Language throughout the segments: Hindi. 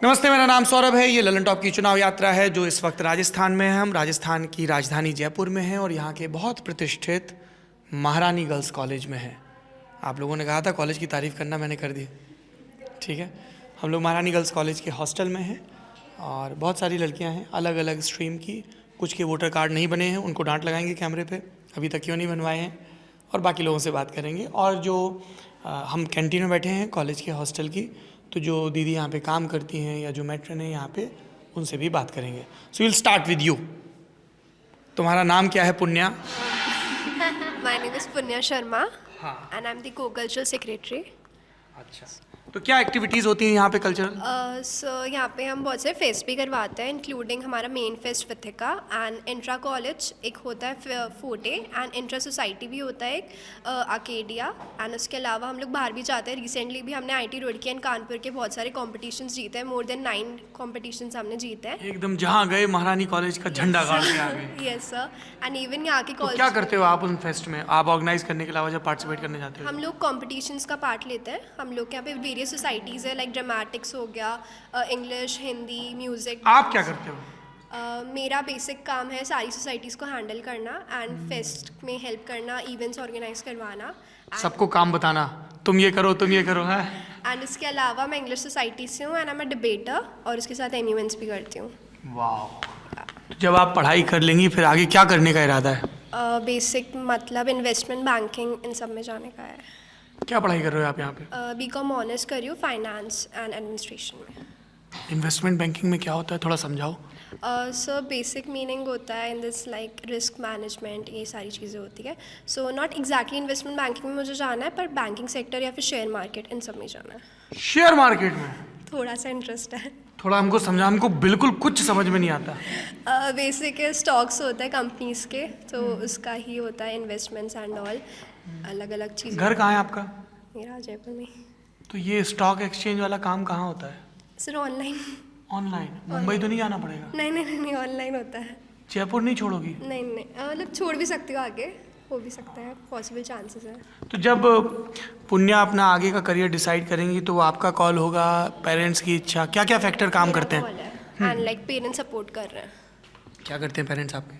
नमस्ते, मेरा नाम सौरभ है। ये ललन टॉप की चुनाव यात्रा है जो इस वक्त राजस्थान में है। हम राजस्थान की राजधानी जयपुर में हैं और यहाँ के बहुत प्रतिष्ठित महारानी गर्ल्स कॉलेज में हैं। आप लोगों ने कहा था कॉलेज की तारीफ़ करना, मैंने कर दी। ठीक है, हम लोग महारानी गर्ल्स कॉलेज के हॉस्टल में हैं और बहुत सारी लड़कियाँ हैं अलग अलग स्ट्रीम की। कुछ के वोटर कार्ड नहीं बने हैं, उनको डांट लगाएंगे कैमरे पे, अभी तक क्यों नहीं बनवाए हैं, और बाकी लोगों से बात करेंगे। और जो हम कैंटीन में बैठे हैं कॉलेज के हॉस्टल की, तो जो दीदी यहाँ पे काम करती हैं या जो मैट्रन है यहाँ पे, उनसे भी बात करेंगे। So will start with you. तुम्हारा नाम क्या है? पुण्या। My name is Punya Sharma हाँ। And I am the cocultural secretary. अच्छा, तो क्या एक्टिविटीज़ होती हैं यहाँ पे कल्चरल? सो यहाँ पे हम बहुत सारे फेस्ट भी करवाते हैं, इंक्लूडिंग हमारा main fest Vithika and intra college एक होता है फोटे एंड इंट्रा सोसाइटी भी होता है एक आर्केडिया। एंड उसके अलावा हम लोग बाहर भी जाते हैं। रिसेंटली भी हमने IIT रुड़की एंड कानपुर के बहुत सारे कॉम्पिटिशन्स जीते हैं। मोर देन 9 कॉम्पिटिशन्स हमने जीते हैं। एकदम जहाँ गए महारानी कॉलेज का झंडा गाड़ के आ गए। Yes sir. एंड इवन यहाँ के तो कॉलेज क्या करते हो आप उन फेस्ट में? आप ऑर्गेनाइज करने के अलावा जब पार्टिसिपेट करने जाते हो? हम लोग कॉम्पिटिशन्स का पार्ट लेते हैं। हम लोग के यहाँ पे वेरियस सोसाइटीज़ है, लाइक ड्रामेटिक्स हो गया, इंग्लिश, हिंदी, म्यूज़िक। आप क्या करते हो? मेरा बेसिक काम है सारी सोसाइटीज़ को हैंडल करना एंड फेस्ट में हेल्प करना, इवेंट्स ऑर्गेनाइज करवाना। सबको काम बताना, तुम ये करो, तुम ये करो, है? एंड इसके अलावा मैं इंग्लिश सोसाइटी से हूँ एंड मैं डिबेटर, और उसके साथ एम भी करती हूँ। वाह। जब आप पढ़ाई कर लेंगी फिर आगे क्या करने का इरादा है? बेसिक मतलब इन्वेस्टमेंट बैंकिंग इन सब में जाने का है। क्या पढ़ाई कर रहे हो आप यहाँ पे? BCom ऑनर्स कर रही हूँ फाइनेंस एंड एडमिनिस्ट्रेशन में। इन्वेस्टमेंट बैंकिंग में क्या होता है, थोड़ा समझाओ। सो बेसिक मीनिंग होता है in this like risk management, ये सारी चीज़ें होती है। So not exactly investment banking में मुझे जाना है, पर बैंकिंग सेक्टर या फिर शेयर मार्केट, इन सब में जाना है। शेयर मार्केट में थोड़ा सा इंटरेस्ट है। थोड़ा हमको समझा, हमको बिल्कुल कुछ समझ में नहीं आता। बेसिक स्टॉक्स होता है कंपनीज के, तो उसका ही होता है इन्वेस्टमेंट्स एंड ऑल, अलग अलग चीज़ें। घर कहाँ है आपका? मेरा जयपुर में। तो ये स्टॉक एक्सचेंज वाला काम कहाँ होता है? Sir online. ऑनलाइन? मुंबई तो नहीं जाना पड़ेगा? नहीं, ऑनलाइन होता है। जयपुर नहीं छोड़ोगी? नहीं, मतलब छोड़ भी सकती हो, आगे हो भी सकता है, पॉसिबल चांसेस है। तो जब पुण्या अपना आगे का करियर डिसाइड करेंगी तो वो आपका कॉल होगा, पेरेंट्स की इच्छा, क्या क्या फैक्टर काम करते हैं? एंड लाइक पेरेंट्स सपोर्ट कर रहे हैं। क्या करते हैं पेरेंट्स आपके?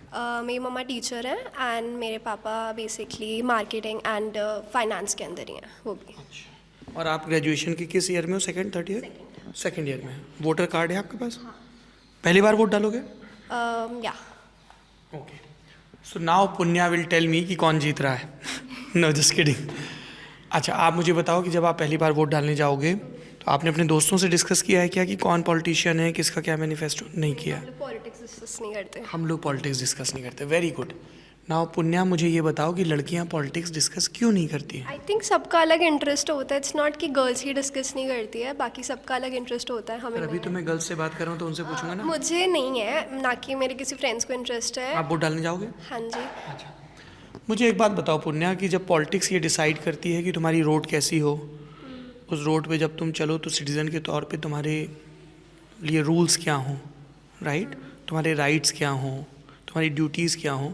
मेरी मम्मा टीचर है एंड मेरे पापा बेसिकली मार्केटिंग एंड फाइनेंस के अंदर ही हैं वो भी। और आप ग्रेजुएशन की किस ईयर में हो? Second, third year? Second year में। वोटर कार्ड है आपके पास? हाँ। पहली बार वोट डालोगे? Yeah. Okay, so now Punya will tell me कि कौन जीत रहा है। No, just kidding. अच्छा, आप मुझे बताओ कि जब आप पहली बार वोट डालने जाओगे तो आपने अपने दोस्तों से डिस्कस किया है क्या कि कौन पॉलिटिशियन है, किसका क्या मैनिफेस्टो? नहीं किया। पॉलिटिक्स डिस्कस नहीं करते। हम लोग पॉलिटिक्स डिस्कस नहीं करते। Very good. नाउ पुण्या, मुझे ये बताओ कि लड़कियां पॉलिटिक्स डिस्कस क्यों नहीं करती हैं? आई थिंक सबका अलग इंटरेस्ट होता है। इट्स नॉट कि गर्ल्स ही डिस्कस नहीं करती है, बाकी सबका अलग इंटरेस्ट होता है। हमें अभी तो मैं गर्ल्स से बात कर रहा हूँ तो उनसे पूछूंगा ना। मुझे नहीं है, ना कि मेरे किसी फ्रेंड्स को इंटरेस्ट है। आप वोट डालने जाओगे? हाँ जी। अच्छा, मुझे एक बात बताओ पुण्या कि जब पॉलिटिक्स ये डिसाइड करती है कि तुम्हारी रोड कैसी हो, उस रोड पे जब तुम चलो तो सिटीज़न के तौर पे तुम्हारे लिए रूल्स क्या हों, राइट? तुम्हारे राइट्स क्या हों, तुम्हारी ड्यूटीज़ क्या हों,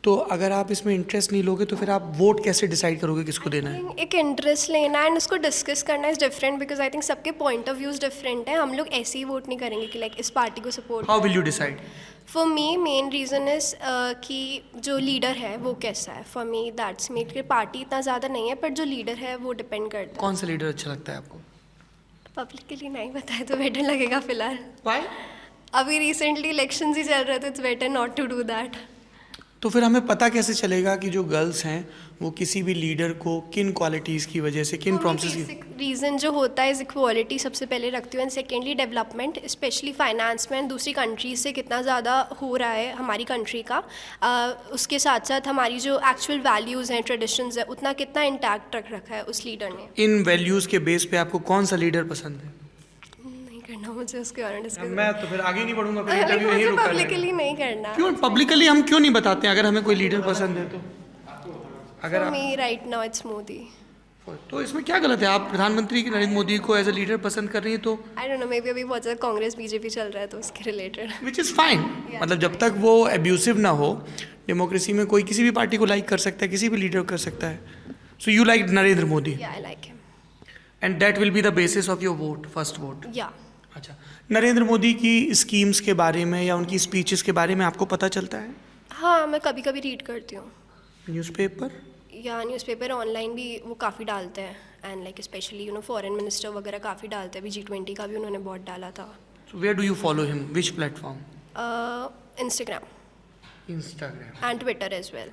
तो अगर आप इसमें इंटरेस्ट नहीं लोगे तो फिर आप वोट कैसे डिसाइड करोगे किसको देना है? एक इंटरेस्ट लेना एंड उसको डिस्कस करना is different, because I think सबके पॉइंट ऑफ व्यूज डिफरेंट है। हम लोग ऐसे ही वोट नहीं करेंगे कि लाइक इस पार्टी को support. How will you decide? For me main reason is कि जो लीडर है वो कैसा है। For me that's make party इतना ज़्यादा नहीं है, पर जो लीडर है वो डिपेंड करता है। कौन सा लीडर अच्छा लगता है आपको? पब्लिकली नहीं बताया तो बेटर लगेगा फिलहाल। Why? अभी रिसेंटली इलेक्शंस ही चल रहे थे, it's better not to do that. तो फिर हमें पता कैसे चलेगा कि जो गर्ल्स हैं वो किसी भी लीडर को किन क्वालिटीज़ की वजह से, किन प्रॉमिसेस की? रीज़न जो होता है इज इक्वालिटी सबसे पहले रखती हूँ, and secondly development, specially finance में दूसरी कंट्रीज से कितना ज़्यादा हो रहा है हमारी कंट्री का। उसके साथ साथ हमारी जो एक्चुअल वैल्यूज़ हैं, ट्रेडिशंस है, उतना कितना इंटैक्ट रख रखा है उस लीडर ने। इन वैल्यूज़ के बेस पे आपको कौन सा लीडर पसंद है? नहीं करना मुझे उसके बारे में डिस्कस। मैं तो फिर आगे नहीं बढ़ूंगा, फिर इंटरव्यू यहीं रुका रहेगा। पब्लिकली नहीं करना। क्यों पब्लिकली हम क्यों नहीं बताते हैं अगर हमें कोई लीडर पसंद है तो? अगर मी राइट नाउ इट्स मोदी। तो इसमें क्या गलत है? आप प्रधानमंत्री नरेंद्र मोदी को एज ए लीडर पसंद कर रही हैं तो I don't know, may be अभी बहुत ज़्यादा कांग्रेस बीजेपी चल रहा है तो उसके रिलेटेड। Which is fine. मतलब जब तक वो एब्यूसिव ना हो, डेमोक्रेसी में कोई किसी भी पार्टी को लाइक कर सकता है, किसी भी लीडर को कर सकता है। So you like Narendra Modi या I like him and that will be the basis of your vote, first vote. Yeah. अच्छा, नरेंद्र मोदी की स्कीम्स के बारे में या उनकी स्पीचेस के बारे में आपको पता चलता है? हाँ, मैं कभी कभी रीड करती हूँ, न्यूज़पेपर? या न्यूज़पेपर ऑनलाइन भी वो काफ़ी डालते हैं, and like specially foreign minister वगैरह काफ़ी डालते हैं, अभी G20 का भी उन्होंने बहुत डाला था। Where do you follow him, which platform? Instagram Instagram and Twitter as well.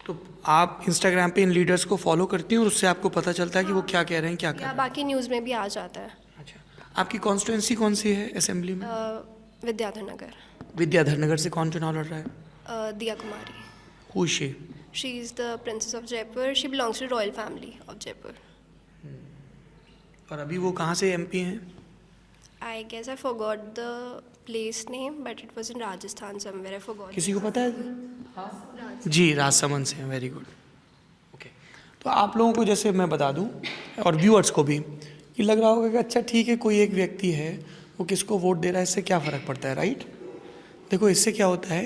तो आप इंस्टाग्राम पे इन लीडर्स को फॉलो करती हैं और उससे आपको पता चलता है कि वो क्या कह रहे हैं, क्या कर रहे या हैं? बाकी न्यूज़ में भी आ जाता है। अच्छा, आपकी कॉन्स्टिट्यूंसी कौन सी है असेंबली में? विद्याधर नगर। विद्याधर नगर से कौन चुनाव लड़ रहा है? Diya Kumari. Who is she? She is the princess of Jaipur, she belongs to royal family of Jaipur. और अभी वो कहाँ से एमपी हैं? I guess I forgot the place name, but it was in Rajasthan somewhere, I forgot. किसी को पता है? जी, राजसमंद से हैं, वेरी गुड। ओके, तो आप लोगों को जैसे मैं बता दूं और व्यूअर्स को भी कि लग रहा होगा कि अच्छा ठीक है, कोई एक व्यक्ति है, वो किसको वोट दे रहा है, इससे क्या फ़र्क पड़ता है, राइट? देखो, इससे क्या होता है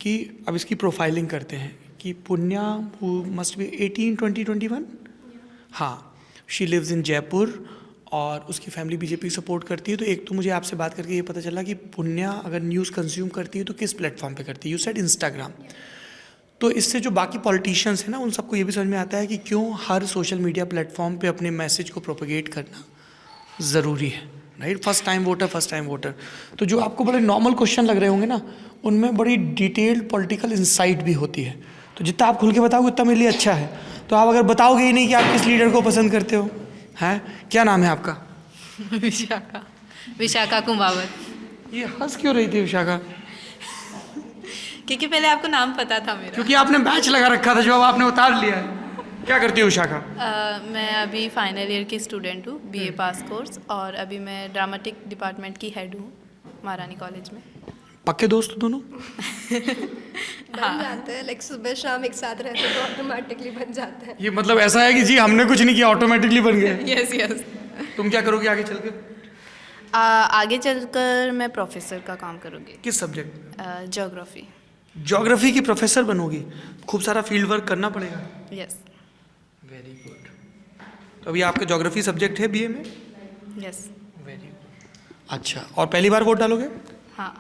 कि अब इसकी प्रोफाइलिंग करते हैं कि पुण्या हु मस्ट बी 18, 20, 21, हाँ, शी लिव्स इन जयपुर और उसकी फैमिली बीजेपी सपोर्ट करती है। तो एक तो मुझे आपसे बात करके ये पता चला कि पुण्या अगर न्यूज़ कंज्यूम करती है तो किस प्लेटफॉर्म पे करती है? You said Instagram. तो इससे जो बाकी पॉलिटिशियंस हैं ना, उन सबको ये भी समझ में आता है कि क्यों हर सोशल मीडिया प्लेटफॉर्म पे अपने मैसेज को प्रोपेगेट करना ज़रूरी है, राइट? First time voter. तो जो आपको बड़े नॉर्मल क्वेश्चन लग रहे होंगे ना, उनमें बड़ी डिटेल्ड पॉलिटिकल इंसाइट भी होती है। तो जितना आप खुल के बताओगे उतना मेरे लिए अच्छा है। तो आप अगर बताओगे ही नहीं कि आप किस लीडर को पसंद करते हो, हैं? क्या नाम है आपका? विशाखा कुमावत। ये हंस क्यों रही थी विशाखा? क्योंकि पहले आपको नाम पता था मेरा। क्योंकि आपने बैच लगा रखा था जो अब आपने उतार लिया है। क्या करती हो विशाखा? मैं अभी फाइनल ईयर की स्टूडेंट हूँ, BA पास कोर्स, और अभी मैं ड्रामेटिक डिपार्टमेंट की हेड हूँ महारानी कॉलेज में। पक्के दोस्त दोनों? बन जाते हैं, लाइक सुबह शाम एक साथ रहते तो ऑटोमेटिकली बन जाते हैं। ये मतलब ऐसा है कि जी हमने कुछ नहीं किया, ऑटोमेटिकली बन गए। यस। तुम क्या करोगे आगे चल के? आगे चलकर मैं प्रोफेसर का काम करूँगी। किस सब्जेक्ट? ज्योग्राफी। ज्योग्राफी की प्रोफेसर बनोगी? खूब सारा फील्ड वर्क करना पड़ेगा। यस। Very good. तो अभी आपका ज्योग्राफी सब्जेक्ट है BA में? यस। Very good. अच्छा, और पहली बार वोट डालोगे? हाँ।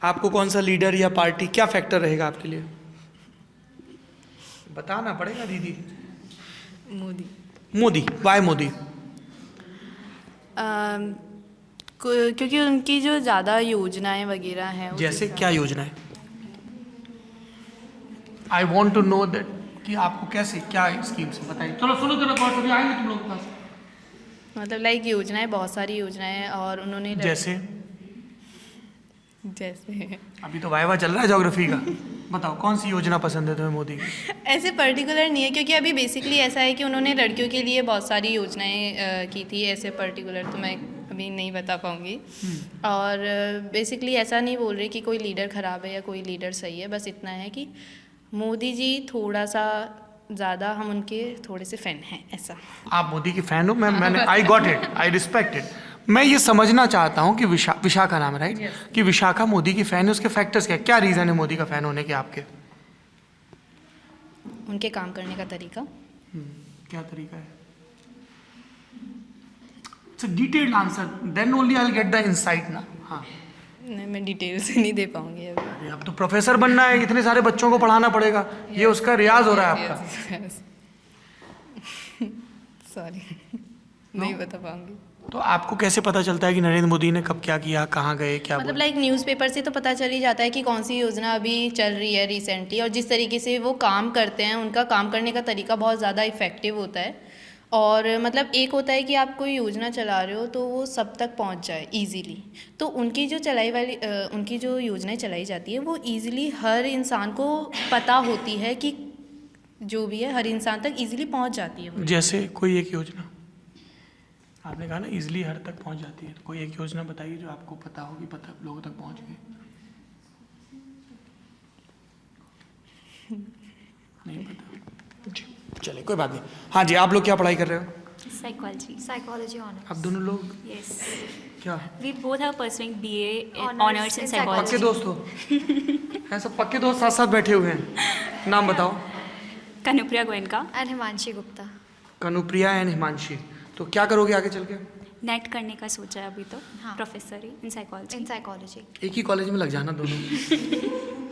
आपको कौन सा लीडर या पार्टी, क्या फैक्टर रहेगा आपके लिए? बताना पड़ेगा दीदी। मोदी। वाई मोदी? क्योंकि उनकी जो ज़्यादा योजनाएं वगैरह हैं, जैसे क्या योजना है? I want to know that कि आपको कैसे, क्या स्कीम्स बताइए। चलो सुनो कभी आएंगे तुम लोग के पास। मतलब लाइक योजनाएं, बहुत सारी योजनाएं, और उन्होंने जैसे जैसे अभी तो वाइवा चल रहा है ज्योग्राफी का, बताओ कौन सी योजना पसंद है तुम्हें मोदी की? ऐसे पर्टिकुलर नहीं है, क्योंकि अभी बेसिकली ऐसा है कि उन्होंने लड़कियों के लिए बहुत सारी योजनाएं की थी। ऐसे पर्टिकुलर तो मैं अभी नहीं बता पाऊँगी। और बेसिकली ऐसा नहीं बोल रही कि कोई लीडर ख़राब है या कोई लीडर सही है, बस इतना है कि मोदी जी थोड़ा सा ज़्यादा, हम उनके थोड़े से फ़ैन हैं, ऐसा। आप मोदी की फ़ैन हो? मैंने I got it, I respect it. मैं ये समझना चाहता हूँ कि विशाखा नाम है, राइट? कि विशाखा मोदी की फ़ैन है, उसके फैक्टर्स क्या रीज़न है मोदी का फ़ैन होने के आपके? उनके काम करने का तरीका। क्या तरीका है? It's a detailed answer, then only I will get the insight ना। हाँ, नहीं, मैं डिटेल से नहीं दे पाऊँगी अभी। अरे अब तो प्रोफेसर बनना है, इतने सारे बच्चों को पढ़ाना पड़ेगा, ये उसका रियाज हो रहा है आपका। सॉरी, नहीं बता पाऊँगी। तो आपको कैसे पता चलता है कि नरेंद्र मोदी ने कब क्या किया, कहाँ गए, क्या मतलब बोला? लाइक न्यूज़पेपर से तो पता चल ही जाता है कि कौन सी योजना अभी चल रही है रिसेंटली, और जिस तरीके से वो काम करते हैं, उनका काम करने का तरीका बहुत ज़्यादा इफ़ेक्टिव होता है। और मतलब एक होता है कि आप कोई योजना चला रहे हो तो वो सब तक पहुंच जाए इजीली, तो उनकी जो उनकी जो योजनाएं चलाई जाती है वो इजीली हर इंसान को पता होती है कि जो भी है हर इंसान तक इजीली पहुंच जाती है वो। जैसे कोई एक योजना आपने कहा ना इजीली हर तक पहुंच जाती है, तो कोई एक योजना बताइए जो आपको पता होगी, पता लोगों तक पहुंच गई। नहीं पता जी, चलिए कोई बात नहीं। हाँ जी, आप लोग क्या पढ़ाई कर रहे हो? Psychology honors. आप दोनों लोग Yes. क्या We both are pursuing BA Honors honors in in psychology. पक्के दोस्त हो? हैं सब पक्के दोस्त साथ साथ बैठे हुए हैं। नाम बताओ। Kanupriya Goenka. And Himanshi Gupta. Kanupriya and Himanshi. तो क्या करोगे आगे चल के? नेट करने का सोचा है अभी तो, हाँ। Professor he in psychology. In psychology एक ही कॉलेज में लग जाना दोनों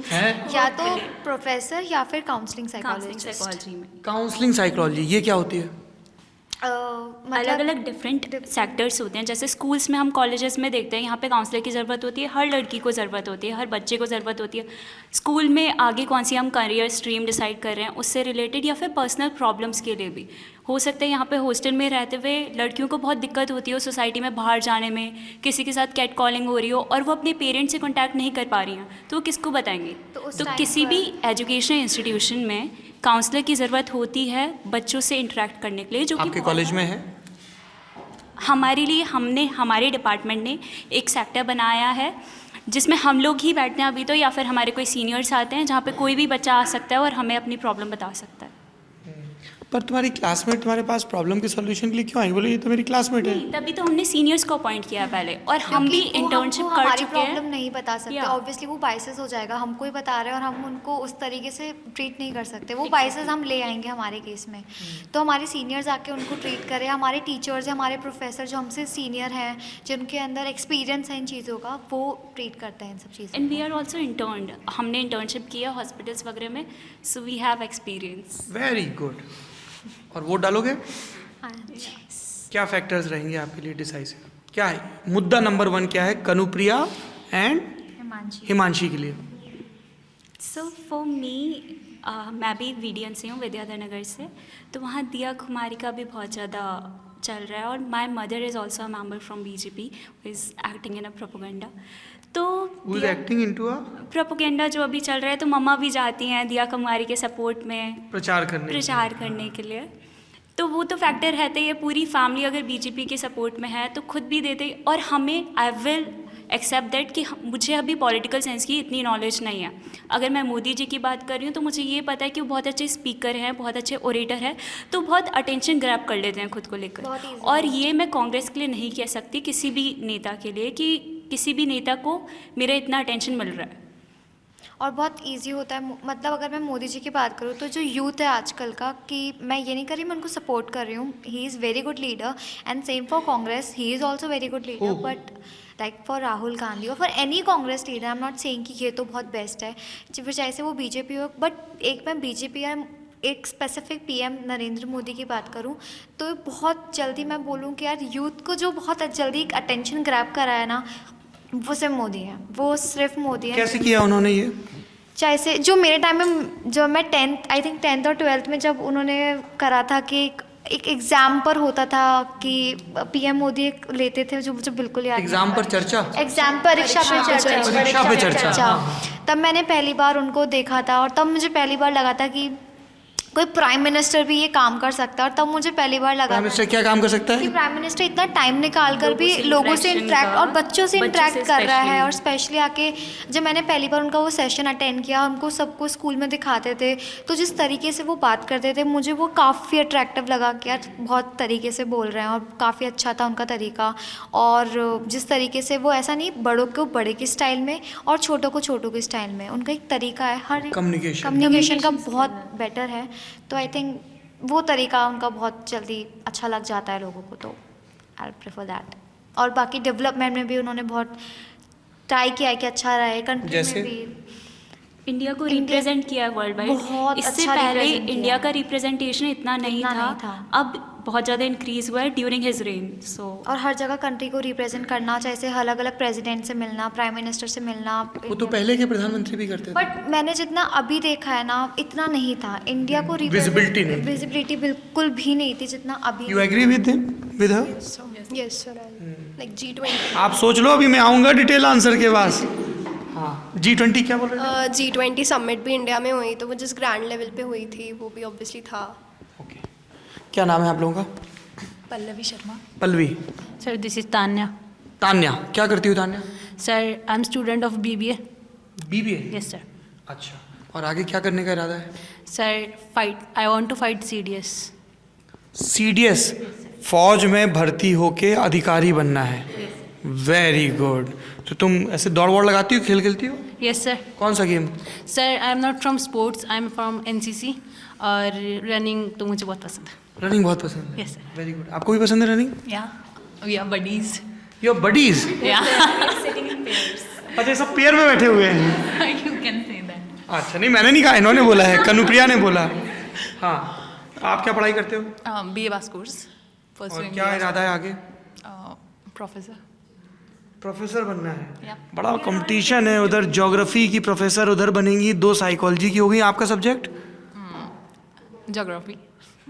है। या तो प्रोफेसर या फिर काउंसलिंग काउंसलिंग साइकोलॉजिस्ट। साइकोलॉजी में काउंसलिंग साइकोलॉजी ये क्या होती है? अलग अलग डिफरेंट सेक्टर्स होते हैं। जैसे स्कूल्स में हम कॉलेजेस में देखते हैं यहाँ पे काउंसलर की ज़रूरत होती है, हर लड़की को ज़रूरत होती है, हर बच्चे को ज़रूरत होती है। स्कूल में आगे कौन सी हम करियर स्ट्रीम डिसाइड कर रहे हैं उससे रिलेटेड, या फिर पर्सनल प्रॉब्लम्स के लिए भी हो सकता है। यहाँ पे हॉस्टल में रहते हुए लड़कियों को बहुत दिक्कत होती है सोसाइटी में बाहर जाने में, किसी के साथ कैट कॉलिंग हो रही हो और वो अपने पेरेंट्स से कॉन्टैक्ट नहीं कर पा रही हैं, तो वो किसको बताएंगे? तो उस तो time किसी पर- भी एजुकेशनल इंस्टीट्यूशन में काउंसलर की ज़रूरत होती है बच्चों से इंटरेक्ट करने के लिए, जो कि आपके कॉलेज में है? हमारे लिए हमारे डिपार्टमेंट ने एक सेक्टर बनाया है जिसमें हम लोग ही बैठते हैं अभी तो, या फिर हमारे कोई सीनियर्स आते हैं जहाँ पे कोई भी बच्चा आ सकता है और हमें अपनी प्रॉब्लम बता सकता है। पर तुम्हारी क्लासमेट तुम्हारे पास प्रॉब्लम के सॉल्यूशन के लिए क्यों आई? बोलो ये तो मेरी क्लासमेट है। नहीं, तभी तो हमने सीनियर्स को अपॉइंट किया पहले, और हम भी क्योंकि वो इंटर्नशिप हमको कर हमारी चुके हैं। प्रॉब्लम नहीं बता सकते, Yeah. ऑब्वियसली वो बाइसेस हो जाएगा, हमको ही बता रहे हैं और हम उनको उस तरीके से ट्रीट नहीं कर सकते। वो बाइसेस हम ले आएंगे हमारे केस में, तो हमारे सीनियर्स आके उनको ट्रीट करें। हमारे टीचर्स, हमारे प्रोफेसर जो हमसे सीनियर हैं, जिनके अंदर एक्सपीरियंस है इन चीज़ों का, वो ट्रीट करते हैं इन सब चीज़ों and we are also intern, हमने इंटर्नशिप किया हॉस्पिटल्स वगैरह में, so we have experience. Very good. और वोट डालोगे? हाँ। क्या फैक्टर्स रहेंगे आपके लिए डिसाइसिव? क्या है मुद्दा नंबर 1? क्या है कनुप्रिया एंड हिमांशी के लिए? सो फॉर मी, मैं भी वीडियन से हूँ, विद्याधर नगर से, तो वहाँ दिया कुमारी का भी बहुत ज़्यादा चल रहा है। और my mother is also a member from BJP who is acting in a propaganda. तो who is acting into a propaganda जो अभी चल रहा है, तो मम्मा भी जाती हैं दिया कुमारी के सपोर्ट में प्रचार करने के लिए। तो वो तो फैक्टर रहते ही है। पूरी फैमिली अगर BJP के सपोर्ट में है तो खुद भी देते, और हमें आई विल एक्सेप्ट दैट कि मुझे अभी पॉलिटिकल साइंस की इतनी नॉलेज नहीं है। अगर मैं मोदी जी की बात कर रही हूँ तो मुझे ये पता है कि वो बहुत अच्छे स्पीकर हैं, बहुत अच्छे ओरेटर हैं, तो बहुत अटेंशन ग्रैब कर लेते हैं खुद को लेकर। बहुत easy और ये मैं कांग्रेस के लिए नहीं कह सकती, किसी भी नेता के लिए, कि किसी भी नेता को मेरा इतना अटेंशन मिल रहा है। और बहुत इजी होता है। मतलब अगर मैं मोदी जी की बात करूँ तो जो यूथ है आजकल का, कि मैं ये नहीं कर रही मैं उनको सपोर्ट कर रही हूँ, he is very good leader and same for Congress, he is also very good leader, but like for Rahul Gandhi और for any Congress leader, I am not saying कि ये तो बहुत बेस्ट है, फिर चाहे से वो BJP हो, बट एक मैं BJP या एक स्पेसिफिक PM नरेंद्र मोदी की बात करूं तो बहुत जल्दी मैं बोलूं कि यार यूथ को जो बहुत जल्दी एक अटेंशन ग्रैब करा है ना, वो सिर्फ मोदी है, वो सिर्फ मोदी है। कैसे किया उन्होंने ये? चाहे से जो मेरे टाइम में, जब मैं 10th और 12th में जब उन्होंने करा था कि एक एग्ज़ाम पर होता था कि PM मोदी एक लेते थे, जो मुझे बिल्कुल याद एग्जाम पर चर्चा? एग्जाम परीक्षा पे चर्चा। तब मैंने पहली बार उनको देखा था और तब मुझे पहली बार लगा था कि कोई प्राइम मिनिस्टर भी ये काम कर सकता है। और तब मुझे पहली बार लगा प्राइम मिनिस्टर क्या काम कर सकता कि है? प्राइम मिनिस्टर इतना टाइम निकाल कर भी लोगों से इंटरेक्ट और बच्चों से इंटरेक्ट कर रहा है। और स्पेशली आके जब मैंने पहली बार उनका वो सेशन अटेंड किया, उनको सबको स्कूल में दिखाते थे, तो जिस तरीके से वो बात करते थे मुझे वो काफ़ी अट्रैक्टिव लगा कि यार बहुत तरीके से बोल रहे हैं और काफ़ी अच्छा था उनका तरीका। और जिस तरीके से वो ऐसा नहीं बड़ों को बड़े के स्टाइल में और छोटों को छोटों के स्टाइल में, उनका एक तरीका है, हर कम्युनिकेशन का बहुत बेटर है। तो आई थिंक वो तरीका उनका बहुत जल्दी अच्छा लग जाता है लोगों को, तो आई प्रेफर दैट। और बाकी डेवलपमेंट में भी उन्होंने बहुत ट्राई किया है कि अच्छा रहे कंट्री जैसे? में भी। इंडिया को रिप्रेजेंट किया वर्ल्ड वाइड। बहुत इससे अच्छा पहले represent किया इंडिया है। का रिप्रेजेंटेशन इतना नहीं था, अब बहुत ज़्यादा इंक्रीज हुआ है ड्यूरिंग हिज रेन। सो और हर जगह कंट्री को रिप्रेजेंट करना, चाहे से अलग अलग प्रेसिडेंट से मिलना, प्राइम मिनिस्टर से मिलना। वो तो पहले के प्रधानमंत्री भी करते थे। बट मैंने जितना अभी देखा है ना, इतना नहीं था इंडिया को Visibility नहीं थी। विजिबिलिटी बिल्कुल भी नहीं थी जितना अभी। You agree with him, with her? Yes sir, like G20। आप सोच लो, अभी मैं आऊँगा डिटेल आंसर के पास। हाँ, G20 क्या बोल रहे थे? G20 समिट भी इंडिया में हुई, तो वो जिस ग्रैंड लेवल पे हुई थी वो भी ऑब्वियसली था। ओके, क्या नाम है आप लोगों का? Pallavi Sharma. Pallavi. Sir this is Tanya. Tanya, क्या करती हो Tanya? Sir I am student of BBA। BBA? Yes sir. अच्छा, और आगे क्या करने का इरादा है? Sir I want to fight CDS। CDS, फौज में भर्ती होके अधिकारी बनना है। Very good. तो तुम ऐसे दौड़ वौड़ लगाती हो, खेल खेलती हो? Yes sir. कौन सा game? Sir I am not from sports, I am from NCC और रनिंग तो मुझे बहुत पसंद है। रनिंग बहुत पसंद है। Yes sir. Very good. आपको भी पसंद है running? Yeah We are buddies. Your buddies? Yeah. अच्छा, ये सब पेयर में बैठे हुए हैं। You can say that. अच्छा, नहीं मैंने नहीं कहा, इन्होंने बोला है, कनुप्रिया ने बोला। हाँ, आप क्या पढ़ाई करते हो? BA Bas course. और Pursuing क्या BA. इरादा है आगे? Professor. प्रोफेसर बनना है। Yeah. बड़ा कंपटीशन है उधर, ज्योग्राफी की प्रोफेसर उधर बनेंगी, 2 साइकोलॉजी की होगी। आपका subject? Geography.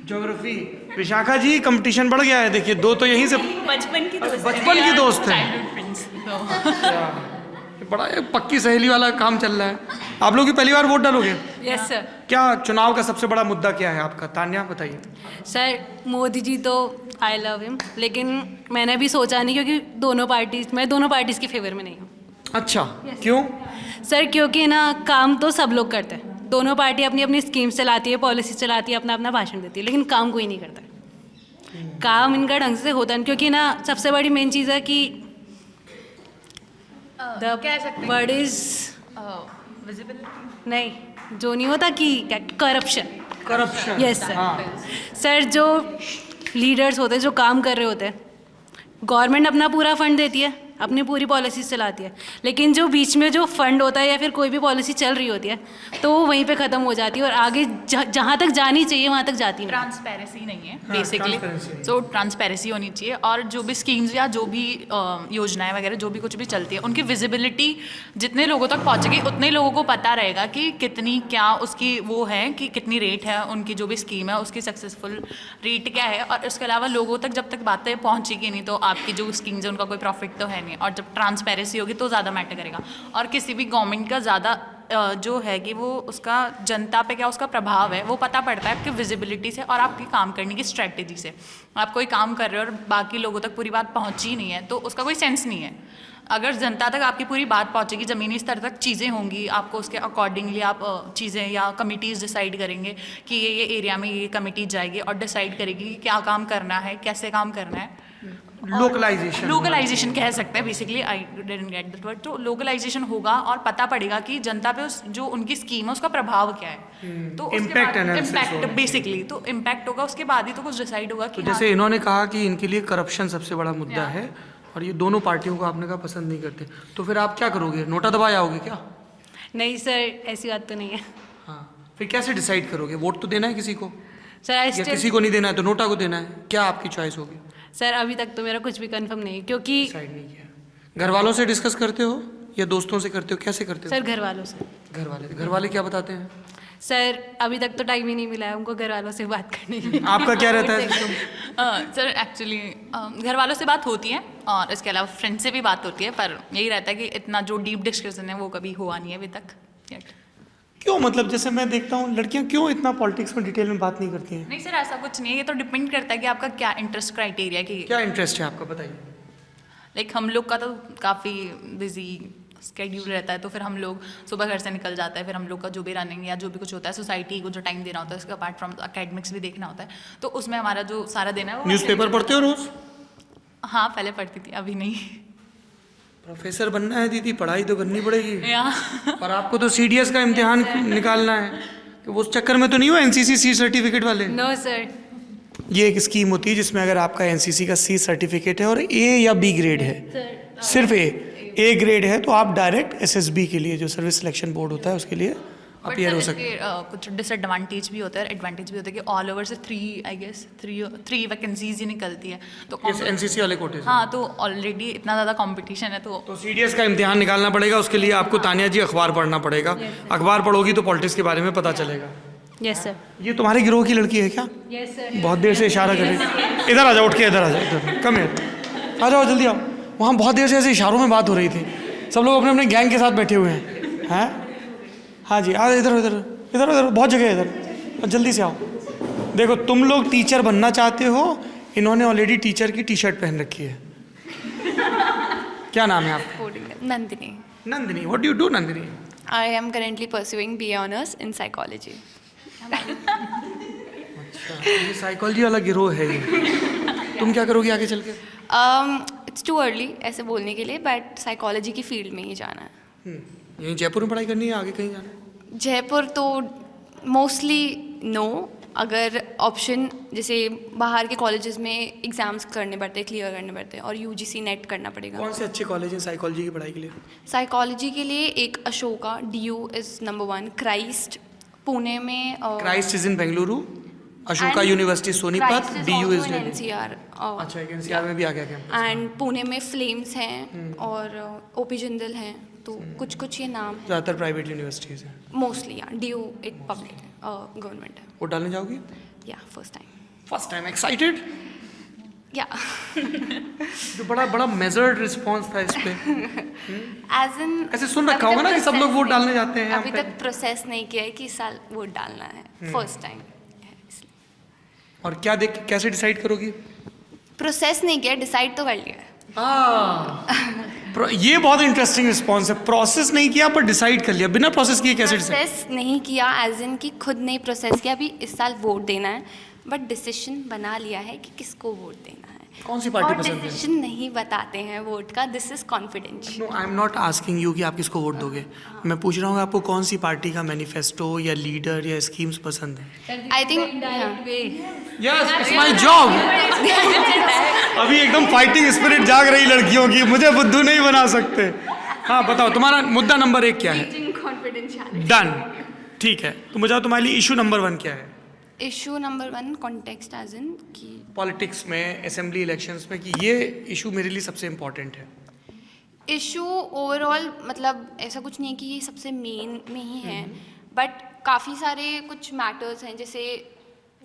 Geography. Vishakha ji, competition बढ़ गया है, देखिए 2 तो यहीं से बचपन की दोस्त बचपन की दोस्त है। Childhood friends. So. बड़ा एक पक्की सहेली वाला काम चल रहा है। आप लोग भी पहली बार वोट डालोगे? Yes sir. क्या चुनाव का सबसे बड़ा मुद्दा क्या है आपका? तान्या बताइए। सर मोदी जी तो आई लव हिम, लेकिन मैंने भी सोचा नहीं, क्योंकि मैं दोनों पार्टीज़ के फेवर में नहीं हूँ। अच्छा, क्यों? सर क्योंकि ना काम तो सब लोग करते हैं, दोनों पार्टी अपनी अपनी स्कीम्स चलाती है, पॉलिसी चलाती है, अपना अपना भाषण देती है, लेकिन काम कोई नहीं करता है। काम इनका ढंग से होता नहीं, क्योंकि ना सबसे बड़ी मेन चीज़ है कि द वर्ड इज Visibility. नहीं, जो नहीं होता कि corruption. Corruption. Yes sir. Sir जो लीडर्स होते हैं, जो काम कर रहे होते हैं, गवर्नमेंट अपना पूरा फंड देती है, अपनी पूरी पॉलिसीज चलाती है, लेकिन जो बीच में जो फंड होता है या फिर कोई भी पॉलिसी चल रही होती है तो वो वहीं पे ख़त्म हो जाती है और आगे जहाँ तक जानी चाहिए वहाँ तक जाती नहीं। ट्रांसपेरेंसी नहीं है हाँ, बेसिकली। transparency नहीं। सो ट्रांसपेरेंसी होनी चाहिए, और जो भी स्कीम्स या जो भी योजनाएं वगैरह जो भी कुछ भी चलती है, उनकी विजिबिलिटी जितने लोगों तक पहुंचेगी उतने लोगों को पता रहेगा कि कितनी क्या उसकी वो है, कि कितनी रेट है उनकी जो भी स्कीम है उसकी सक्सेसफुल रेट क्या है। और इसके अलावा लोगों तक जब तक बातें पहुंचेगी नहीं तो आपकी जो स्कीम्स है उनका कोई प्रॉफिट तो है नहीं, और जब ट्रांसपेरेंसी होगी तो ज़्यादा मैटर करेगा। और किसी भी गवर्नमेंट का ज़्यादा जो है कि वो उसका जनता पे क्या उसका प्रभाव है वो पता पड़ता है आपकी विजिबिलिटी से और आपकी काम करने की स्ट्रेटजी से। आप कोई काम कर रहे हो और बाकी लोगों तक पूरी बात पहुंची नहीं है तो उसका कोई सेंस नहीं है। अगर जनता तक आपकी पूरी बात पहुंचेगी, ज़मीनी स्तर तक चीज़ें होंगी, आपको उसके अकॉर्डिंगली आप चीज़ें या कमिटीज़ डिसाइड करेंगे कि ये एरिया में ये कमिटी जाएगी और डिसाइड करेगी कि क्या काम करना है, कैसे काम करना है। लोकलाइजेशन कह सकते हैं basically, I didn't get that word. तो लोकलाइजेशन होगा और पता पड़ेगा कि जनता पे उस जो उनकी स्कीम है उसका प्रभाव क्या है। तो इम्पैक्ट बेसिकली, तो इम्पैक्ट होगा, उसके बाद ही तो कुछ डिसाइड होगा कि तो जैसे इन्होंने कहा कि इनके लिए करप्शन सबसे बड़ा मुद्दा है और ये दोनों पार्टियों को आपने कहा पसंद नहीं करते, तो फिर आप क्या करोगे? नोटा दबा जाओगे क्या? नहीं सर, ऐसी बात तो नहीं है। हाँ, फिर कैसे डिसाइड करोगे? वोट तो देना है किसी को, सर या किसी को नहीं देना है तो नोटा को देना है? क्या आपकी चॉइस होगी? सर अभी तक तो मेरा कुछ भी कंफर्म नहीं है, क्योंकि डिसाइड नहीं किया। घर वालों से डिस्कस करते हो या दोस्तों से करते हो, कैसे करते हो? सर घर वालों से। घर वाले क्या बताते हैं? सर अभी तक तो टाइम ही नहीं मिला है उनको घर वालों से बात करने की। आपका क्या रहता है? सर एक्चुअली घर वालों से बात होती है और इसके अलावा फ्रेंड से भी बात होती है, पर यही रहता है कि इतना जो डीप डिस्कशन है वो कभी हुआ नहीं है अभी तक yet। क्यों? मतलब जैसे मैं देखता हूँ लड़कियाँ क्यों इतना पॉलिटिक्स में डिटेल में बात नहीं करती हैं? नहीं सर, ऐसा कुछ नहीं है, ये तो डिपेंड करता है कि आपका क्या इंटरेस्ट क्राइटेरिया की। क्या इंटरेस्ट है आपका, बताइए। लाइक हम लोग का तो काफ़ी बिजी स्केड्यूल रहता है, तो फिर हम लोग सुबह घर से निकल जाता है, फिर हम लोग का जो भी रनिंग या जो भी कुछ होता है सोसाइटी को जो टाइम देना होता है, उसके अपार्ट फ्रॉम अकेडमिक्स भी देखना होता है, तो उसमें हमारा जो सारा दिन है वो। न्यूज़पेपर पढ़ते हो रोज? हाँ पहले पढ़ती थी, अभी नहीं। प्रोफेसर बनना है दीदी, पढ़ाई तो करनी पड़ेगी। या और आपको तो CDS का इम्तिहान निकालना है, तो उस चक्कर में तो नहीं हो NCC C सर्टिफिकेट वाले? No sir. ये एक स्कीम होती है जिसमें अगर आपका NCC का C सर्टिफिकेट है और A या B ग्रेड है, सिर्फ A ग्रेड है, तो आप डायरेक्ट SSB के लिए, जो सर्विस सिलेक्शन बोर्ड होता है, उसके लिए अपीयर हो सकते हैं। कुछ डिसएडवांटेज भी होता है, एडवांटेज भी होता है कि ऑल ओवर से 3 वैकेंसीज ही निकलती है, तो इस NCC वाले कोटे से। हाँ, तो ऑलरेडी इतना ज़्यादा कंपटीशन है, तो CDS का इम्तिहान निकालना पड़ेगा। उसके लिए आपको तानिया जी अखबार पढ़ना पड़ेगा। अखबार पढ़ोगी तो पॉलिटिक्स के बारे में पता चलेगा। Yes sir. ये तुम्हारे गिरोह की लड़की है क्या? Yes sir. बहुत देर से इशारा कर रही है। इधर आ जाओ, उठ के इधर आ जाओ, इधर कम है, आ जाओ जल्दी आओ। वहाँ बहुत देर से ऐसे इशारों में बात हो रही थी, सब लोग अपने अपने गैंग के साथ बैठे हुए हैं। हाँ जी, आ इधर इधर इधर उधर, बहुत जगह है इधर, जल्दी से आओ। देखो तुम लोग टीचर बनना चाहते हो, इन्होंने ऑलरेडी टीचर की T-शर्ट पहन रखी है। क्या नाम है आपका? Nandini. Nandini. What do you do Nandini? I am currently pursuing BA Honours in Psychology. ये साइकोलॉजी वाला गिरोह है ये। तुम क्या करोगी आगे चल के? It's too early ऐसे बोलने के लिए, but साइकोलॉजी की फील्ड में ही जाना है। यहीं जयपुर में पढ़ाई करनी है, आगे कहीं जाना है? जयपुर तो मोस्टली नो, अगर ऑप्शन जैसे बाहर के कॉलेजेस में एग्ज़ाम्स करने पड़ते हैं, क्लियर करने पड़ते हैं, और यूजीसी नेट करना पड़ेगा। कौन से अच्छे कॉलेज हैं साइकोलॉजी की पढ़ाई के लिए? साइकोलॉजी के लिए एक Ashoka, DU is number 1, Christ Pune में, Christ is in Bengaluru, Ashoka university Sonipat, DU is Delhi. NCR, अच्छा, एक NCR में भी आ गया क्या? एंड पुणे में फ्लेम्स हैं और OP जिंदल हैं, तो कुछ कुछ ये नाम ज़्यादातर प्राइवेट यूनिवर्सिटीज़ हैं। मोस्टली। DU एक पब्लिक गवर्नमेंट है। वो डालने जाओगी? या first time. First time excited? या जो बड़ा बड़ा मेजर्ड रिस्पांस था इस पे। एज इन ऐसे सुन रखा होगा ना कि सब लोग वोट डालने जाते हैं। अभी तक प्रोसेस नहीं किया है कि इस साल वोट डालना है, फर्स्ट टाइम है इसलिए। और क्या देख कैसे डिसाइड करोगी? प्रोसेस नहीं किया, डिसाइड तो कर लिया है। ये बहुत इंटरेस्टिंग रिस्पांस है। प्रोसेस नहीं किया पर डिसाइड कर लिया। बिना प्रोसेस किए कैसे डिसाइड? प्रोसेस नहीं किया एज इन कि खुद नहीं प्रोसेस किया, अभी इस साल वोट देना है, बट डिसीजन बना लिया है कि किसको वोट देना है। कौन सी पार्टी और पसंद है? डिसीजन नहीं बताते हैं वोट का, this is confidential. No, I am not asking you कि आप किसको वोट दोगे। मैं पूछ रहा हूँ आपको कौन सी पार्टी का मैनिफेस्टो या लीडर या स्कीम्स पसंद है? I think yes, it's my job. अभी एकदम फाइटिंग स्पिरिट जाग रही लड़कियों की, मुझे बुद्धू नहीं बना सकते। हाँ बताओ, तुम्हारा मुद्दा नंबर 1 क्या है? डन, ठीक है। तो मुझे तुम्हारे लिए इशू नंबर 1 क्या है? Issue number 1 context as in कि पॉलिटिक्स में, असेंबली इलेक्शंस में, कि ये इशू मेरे लिए सबसे इम्पोर्टेंट है। इशू ओवरऑल मतलब ऐसा कुछ नहीं है कि ये सबसे मेन में ही है, बट काफ़ी सारे कुछ मैटर्स हैं। जैसे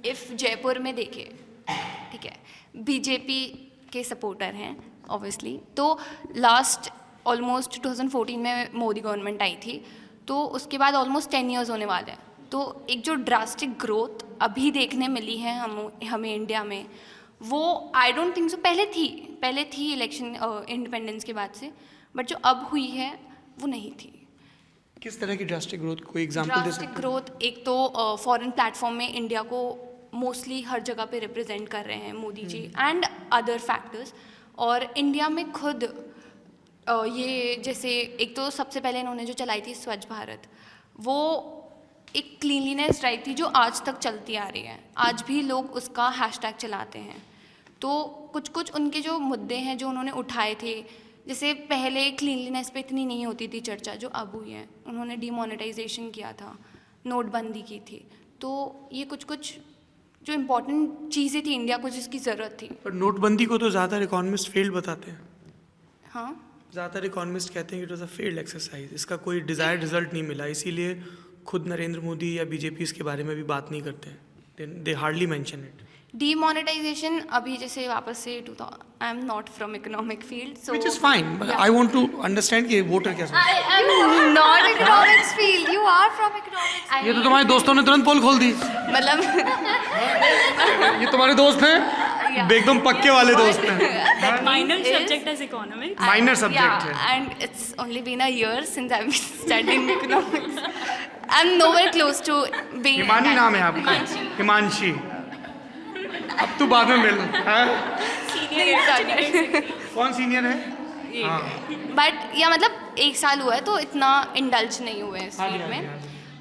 इफ़ जयपुर में देखें, ठीक है, बीजेपी के सपोर्टर हैं ऑब्वियसली, तो लास्ट ऑलमोस्ट 2014 में मोदी गवर्नमेंट आई थी, तो उसके बाद ऑलमोस्ट 10 ईयर्स होने वाले हैं। तो एक जो ड्रास्टिक ग्रोथ अभी देखने मिली है हमें इंडिया में, वो आई डोंट थिंक सो पहले थी इलेक्शन इंडिपेंडेंस के बाद से, बट जो अब हुई है वो नहीं थी। किस तरह की ड्रास्टिक ग्रोथ? कोई एग्जांपल दे ड्रास्टिक सकते हैं? ग्रोथ, एक तो फॉरेन प्लेटफॉर्म में इंडिया को मोस्टली हर जगह पे रिप्रेजेंट कर रहे हैं Modi ji and other factors. और इंडिया में खुद ये जैसे एक तो सबसे पहले इन्होंने जो चलाई थी स्वच्छ भारत, वो एक क्लीनलीनेस ड्राइव थी जो आज तक चलती आ रही है, आज भी लोग उसका हैशटैग चलाते हैं। तो कुछ कुछ उनके जो मुद्दे हैं जो उन्होंने उठाए थे, जैसे पहले क्लीनलीनेस पे इतनी नहीं होती थी चर्चा जो अब हुई है, उन्होंने डिमोनेटाइजेशन किया था, नोटबंदी की थी, तो ये कुछ कुछ जो इम्पोर्टेंट चीज़ें थी इंडिया को जिसकी ज़रूरत थी। पर नोटबंदी को तो ज़्यादातर इकोनॉमिस्ट फेल्ड बताते हैं। हाँ, ज़्यादातर इकोनॉमिस्ट कहते हैं कि it was a failed exercise, इसका कोई डिज़ायर्ड रिजल्ट नहीं मिला, इसीलिए खुद नरेंद्र मोदी या बीजेपी इसके बारे में भी बात नहीं करते हैं। They hardly mention it. Demonetization अभी जैसे वापस से I am not from economic field, so which is fine, but I want to understand कि वोटर क्या सोचते हैं। I am not economics field, you are from economics. ये तो तुम्हारे दोस्तों ने तुरंत पोल खोल दी। मतलब ये तुम्हारे दोस्त हैं, एकदम पक्के वाले दोस्त हैं। Minor subject as economics. Minor subject है। And it's only been a year since I am studying economics. I am nowhere close to being. Himani नाम है आपका? हिमांशी। अब तू बाद में मिल। कौन सीनियर है? बट या मतलब 1 साल हुआ है तो इतना इंडल्ज नहीं हुए इस फील्ड में।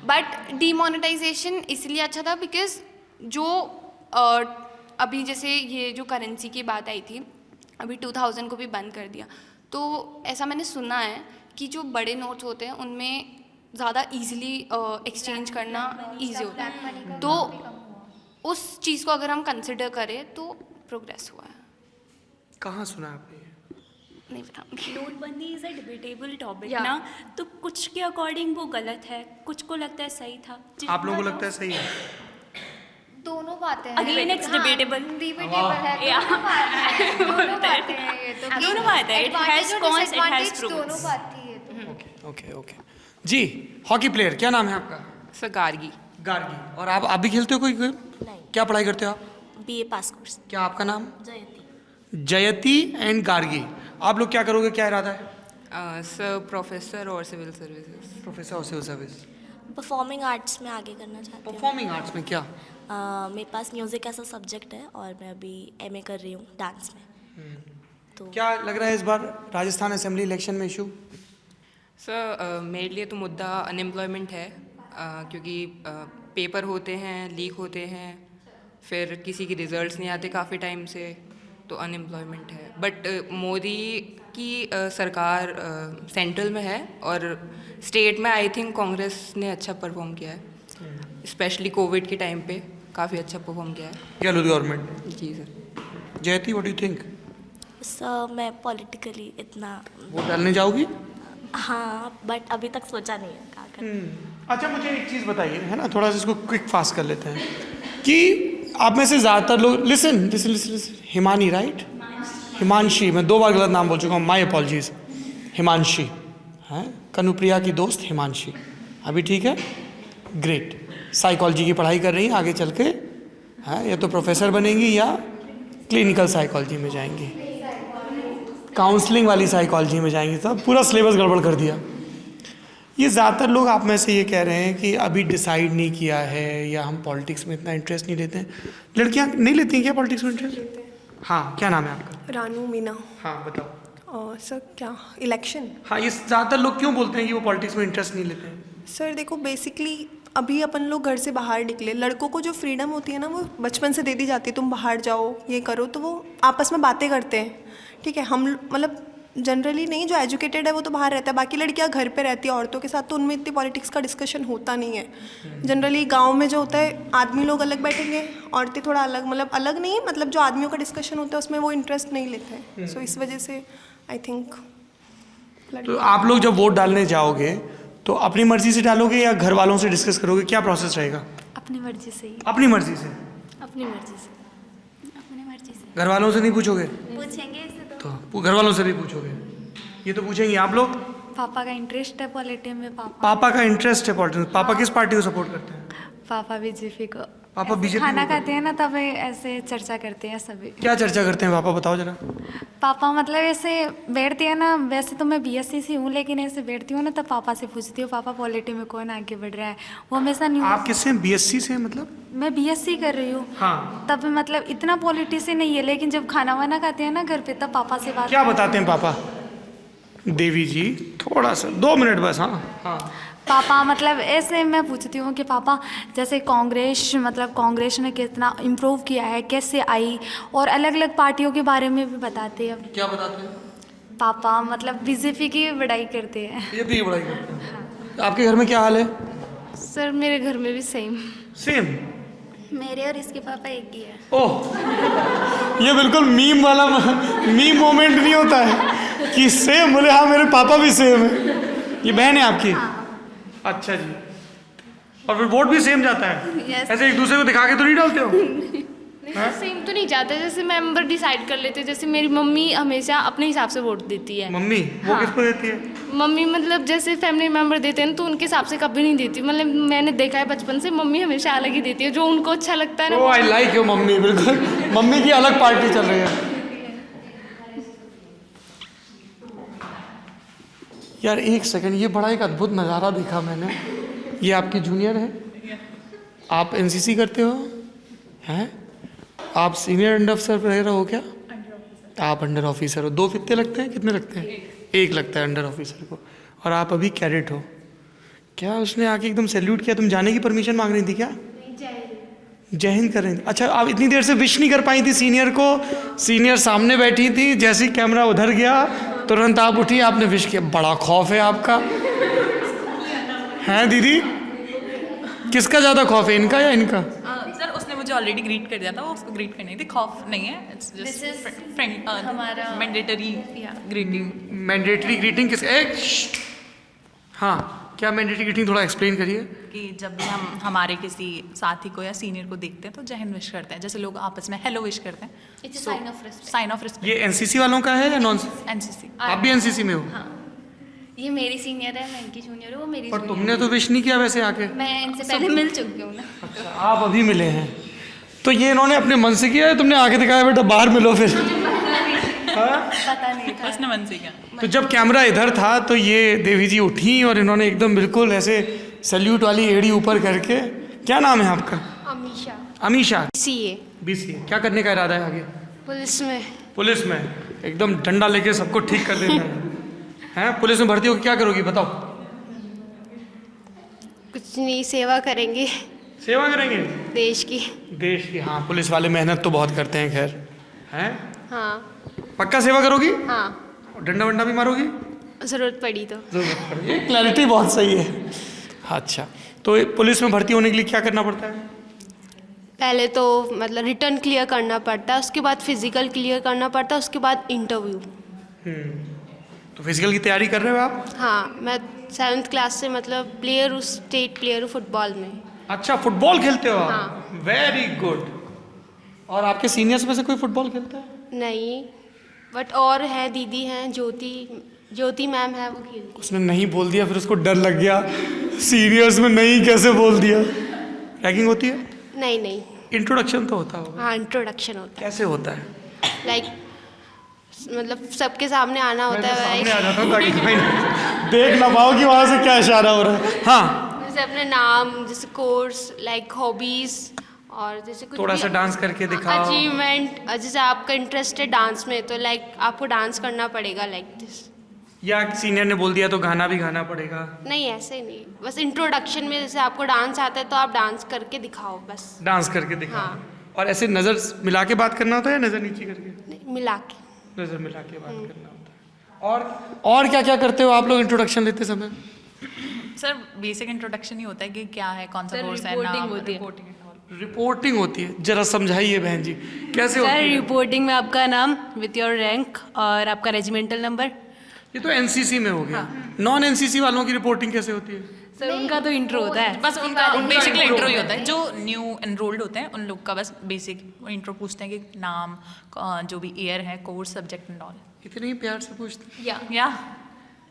बट डीमोनेटाइजेशन इसलिए अच्छा था बिकॉज जो अभी जैसे ये जो करेंसी की बात आई थी, अभी 2000 को भी बंद कर दिया, तो ऐसा मैंने सुना है कि जो बड़े नोट्स होते हैं उनमें ज़्यादा इजीली एक्सचेंज करना ईजी होता है, तो उस चीज़ को अगर हम कंसिडर करें तो प्रोग्रेस हुआ है। कहाँ सुना आपने ये? नहीं बताऊँगी। नोटबंदी is a debatable topic Yeah. ना, तो कुछ के अकॉर्डिंग वो गलत है, कुछ को लगता है सही था। आप लोगों को लगता है सही है? दोनों बातें हैं। Again, it's debatable. डिबेटेबल है, Yeah. दोनों बातें हैं ये तो। दोनों बातें हैं, it has Advantage और cons, it has disadvantage pros. दोनों बात थी ये तो। Okay okay. जी, हॉकी प्लेयर, क्या नाम है आपका? सर गार्गी। गार्गी। और आप भी खेलते हो कोई गेम? नहीं। क्या पढ़ाई करते हो आप? BA पास कोर्स। क्या आपका नाम? जयती। जयती एंड गार्गी। आप लोग क्या करोगे, क्या इरादा है? सर प्रोफेसर और सिविल सर्विसेज। प्रोफेसर और सिविल सर्विस। परफॉर्मिंग आर्ट्स में आगे करना चाहती हूँ। परफॉर्मिंग आर्ट्स में क्या? मेरे पास म्यूज़िक ऐसा सब्जेक्ट है और मैं अभी MA कर रही हूँ डांस में। तो क्या लग रहा है इस बार राजस्थान असेंबली इलेक्शन में इशू? सर मेरे लिए तो मुद्दा अनएम्प्लॉयमेंट है, क्योंकि पेपर होते हैं, लीक होते हैं, फिर किसी की रिजल्ट्स नहीं आते काफ़ी टाइम से, तो अनएम्प्लॉयमेंट है। बट मोदी की सरकार सेंट्रल में है और स्टेट में आई थिंक कांग्रेस ने अच्छा परफॉर्म किया है, स्पेशली कोविड के टाइम पे काफ़ी अच्छा परफॉर्म किया है गहलोत गवर्नमेंट। जी सर। जयती, what do you think? Sir मैं पॉलिटिकली इतना, वोट डालने जाओगी? हाँ बट अभी तक सोचा नहीं है क्या करना। अच्छा मुझे एक चीज़ बताइए, है ना, थोड़ा सा इसको क्विक फास्ट कर लेते हैं कि आप में से ज़्यादातर लोग, listen listen listen listen, Himani right? Himanshi, मैं 2 बार गलत नाम बोल चुका हूँ, माई अपॉलजीज। हिमांशी हैं, कनुप्रिया की दोस्त हिमांशी, अभी ठीक है? ग्रेट। साइकोलॉजी की पढ़ाई कर रही हैं, आगे चल के हैं या तो प्रोफेसर बनेंगी या क्लिनिकल साइकोलॉजी में जाएंगी, काउंसलिंग वाली साइकोलॉजी में जाएंगी। सब पूरा सिलेबस गड़बड़ कर दिया। ये ज़्यादातर लोग आप में से ये कह रहे हैं कि अभी डिसाइड नहीं किया है या हम पॉलिटिक्स में इतना इंटरेस्ट नहीं लेते हैं। लड़कियां नहीं लेती हैं क्या पॉलिटिक्स में इंटरेस्ट? हाँ, क्या नाम है आपका? रानू मीना। हाँ बताओ। सर क्या इलेक्शन? हाँ, ये ज़्यादातर लोग क्यों बोलते हैं कि वो पॉलिटिक्स में इंटरेस्ट नहीं लेते हैं? सर देखो, बेसिकली अभी अपन लोग घर से बाहर निकले, लड़कों को जो फ्रीडम होती है ना वो बचपन से दे दी जाती है, तुम बाहर जाओ ये करो, तो वो आपस में बातें करते हैं। ठीक है, हम मतलब जनरली नहीं, जो एजुकेटेड है वो तो बाहर रहता है, बाकी लड़कियां घर पे रहती है औरतों के साथ, तो उनमें इतनी पॉलिटिक्स का डिस्कशन होता नहीं है। जनरली गांव में जो होता है, आदमी लोग अलग बैठेंगे, औरतें थोड़ा अलग, मतलब अलग नहीं, मतलब जो आदमियों का डिस्कशन होता है उसमें वो इंटरेस्ट नहीं लेते हैं। सो इस वजह से आई थिंक। तो आप लोग जब वोट डालने जाओगे तो अपनी मर्जी से डालोगे या घर वालों से डिस्कस करोगे, क्या प्रोसेस रहेगा? अपनी मर्जी से ही। अपनी मर्जी से? अपनी मर्जी से। अपनी मर्जी से। घर वालों से नहीं पूछोगे? पूछेंगे तो घर वालों से भी पूछोगे? ये तो पूछेंगे। आप लोग? पापा का इंटरेस्ट है पॉलिटिक्स में। पापा का इंटरेस्ट है पॉलिटिक्स। पापा किस पार्टी को सपोर्ट करते हैं? पापा बीजेपी को। पापा बीजेपी खाना खाते हैं ना तब ऐसे चर्चा करते हैं सभी। क्या चर्चा करते हैं पापा, बताओ जरा। पापा मतलब ऐसे बैठती है ना, वैसे तो मैं बीएससी से हूँ, लेकिन ऐसे बैठती हूँ ना तब पापा से पूछती हूँ, पापा पॉलिटिक्स में कौन आगे बढ़ रहा है। वो हमेशा न्यूज़। आप किससे? बीएससी से? मतलब मैं बीएससी कर रही हूँ। हाँ। तब मतलब इतना पॉलिटिक्स से नहीं है, लेकिन जब खाना वाना खाते हैं ना घर पे तब पापा से बात। क्या बताते हैं पापा? देवी जी थोड़ा सा 2 मिनट बस। हाँ हाँ। पापा मतलब ऐसे मैं पूछती हूँ कि पापा जैसे कांग्रेस, मतलब कांग्रेस ने कितना इम्प्रूव किया है, कैसे आई, और अलग अलग पार्टियों के बारे में भी बताते हैं। क्या बताते हैं पापा? मतलब बीजेपी की बड़ाई करते हैं। बीजेपी की बड़ाई करते हैं। आपके घर में क्या हाल है? सर मेरे घर में भी सेम। मेरे और इसके पापा एक ही है। ओह, ये बिल्कुल मीम वाला मीम मोमेंट नहीं होता है कि सेम बोले, हाँ मेरे पापा भी सेम है। ये बहन है आपकी? अच्छा जी। और फिर वोट भी सेम जाता है? Yes. ऐसे एक दूसरे को दिखा के तो नहीं डालते हो? सेम तो नहीं जाता, जैसे मेंबर डिसाइड कर लेते हैं। जैसे मेरी मम्मी हमेशा अपने हिसाब से वोट देती है। मम्मी वो हाँ। किसको देती है? मम्मी मतलब जैसे फैमिली मेंबर देते हैं तो उनके हिसाब से कभी नहीं देती। मतलब मैंने देखा है बचपन से, मम्मी हमेशा अलग ही देती है, जो उनको अच्छा लगता है ना। ओह आई लाइक योर मम्मी। बिल्कुल मम्मी की अलग पार्टी चल रही है। यार एक सेकंड, ये बड़ा एक अद्भुत नज़ारा देखा मैंने। ये आपकी जूनियर है? आप एनसीसी करते हो? हैं? आप सीनियर अंडर अफसर वगैरह हो क्या? आप अंडर ऑफिसर हो। 2 फित्ते लगते हैं? कितने लगते हैं? एक लगता है अंडर ऑफिसर को। और आप अभी कैडेट हो। क्या उसने आके एकदम सैल्यूट किया? तुम जाने की परमिशन मांग रही थी क्या? जय हिंद कर रही थी। अच्छा, आप इतनी देर से विश नहीं कर पाई थी सीनियर को? सीनियर सामने बैठी थी, जैसे ही कैमरा उधर गया तुरंत आप उठी, आपने विश किया। बड़ा खौफ है आपका, हैं दीदी? किसका ज़्यादा खौफ है, इनका या इनका? सर उसने मुझे ऑलरेडी ग्रीट कर दिया था, वो उसको ग्रीट करनी थी। खौफ नहीं है, इट्स जस्ट फ्रेंड, हमारा मैंडेटरी ग्रीटिंग। मैंडेटरी ग्रीटिंग किस? हाँ, क्या मैंडेटरी ग्रीटिंग, थोड़ा एक्सप्लेन करिए। कि जब भी हम हमारे किसी साथी को या सीनियर को देखते हैं तो जय हिंद विश करते हैं, जैसे लोग आपस में हेलो विश करते हैं। It's sign of respect. Sign of respect. ये एनसीसी वालों का है या नॉन? एनसीसी। आप भी एनसीसी में हो? हाँ, ये मेरी सीनियर है, मैं इनकी जूनियर हूँ, वो मेरी पर जूनियर तुमने तो विश नहीं किया वैसे आके। मैं इनसे पहले मिल चुकी हूँ ना। अच्छा, आप अभी मिले हैं तो ये इन्होंने अपने मन से किया है, तुमने आके दिखाया बेटा बाहर मिलो फिर? पता नहीं था, उसने मन से किया। तो जब कैमरा इधर था तो ये देवी जी उठी और इन्होंने एकदम बिल्कुल ऐसे सैल्यूट वाली एड़ी ऊपर करके। क्या नाम है आपका? अमीशा। अमीशा। सीए। बीसीए। क्या करने का इरादा है आगे? पुलिस में। पुलिस में? एकदम डंडा लेके सबको ठीक कर देना है। हैं? पुलिस में भर्ती होकर क्या करोगी बताओ? कुछ नहीं, सेवा करेंगे। सेवा करेंगे देश की। देश की। हाँ, पुलिस वाले मेहनत तो बहुत करते हैं, खैर हैं। हाँ पक्का सेवा करोगी? हाँ, डंडा वंडा भी मारोगी? ज़रूरत पड़ी तो। जरूरत पड़ेगी। ये क्लैरिटी बहुत सही है। अच्छा, तो पुलिस में भर्ती होने के लिए क्या करना पड़ता है? पहले तो मतलब रिटर्न क्लियर करना पड़ता है, उसके बाद फिजिकल क्लियर करना पड़ता है, उसके बाद इंटरव्यू। तो फिजिकल की तैयारी कर रहे हो आप? हाँ, मैं 7th क्लास से मतलब प्लेयर हूँ, स्टेट प्लेयर हूँ फुटबॉल में। अच्छा, फुटबॉल खेलते हो आप? हाँ। Very good. और आपके सीनियर्स में से कोई फुटबॉल खेलता है? नहीं, बट और है, दीदी हैं, ज्योति मैम है, वो खेलती। उसने नहीं बोल दिया, फिर उसको डर लग गया। सीनियर्स में नहीं कैसे बोल दिया? रैगिंग होती है? नहीं। इंट्रोडक्शन तो होता होगा। हाँ, इंट्रोडक्शन होता कैसे होता है? है, लाइक मतलब सबके सामने आना होता है। सामने आ जाता हूँ ताकि कोई देख ना पाओ कि वहाँ से क्या इशारा हो रहा है। हाँ, जैसे अपने नाम, जैसे कोर्स, लाइक हॉबीज, और जैसे कुछ थोड़ा सा डांस करके दिखाओ। अचीवमेंट, जैसे आपका इंटरेस्ट है डांस में तो लाइक आपको डांस करना पड़ेगा लाइक दिस। या सीनियर ने बोल दिया तो गाना भी गाना पड़ेगा? नहीं, ऐसे नहीं, बस इंट्रोडक्शन में जैसे आपको डांस आता है तो आप डांस करके दिखाओ बस। डांस करके दिखाओ। हाँ। और ऐसे नजर मिला के बात करना होता है या नजर नीचे करके? नहीं, मिला के। नजर मिला के बात करना होता है। और क्या क्या करते हो आप लोग इंट्रोडक्शन लेते समय? सर बेसिक इंट्रोडक्शन ही होता है कि क्या है, कौन सा सर, कोर्स है, रिपोर्टिंग नाम, होती है। रिपोर्टिंग। रिपोर्टिंग होती है, जरा समझाइए बहन जी कैसे सर होती है? रिपोर्टिंग में आपका नाम विथ योर रैंक और आपका रेजिमेंटल नंबर। ये तो एनसीसी में हो गया। नॉन एनसीसी वालों की रिपोर्टिंग कैसे होती है? सर उनका तो इंट्रो होता है। बस उनका बेसिकली इंट्रो ही होता है। जो न्यू एनरोल्ड होते हैं उन लोग का बस बेसिक इंट्रो पूछते हैं कि नाम, जो भी ईयर है, कोर्स, सब्जेक्ट एंड ऑल। इतने ही प्यार से पूछते हैं? या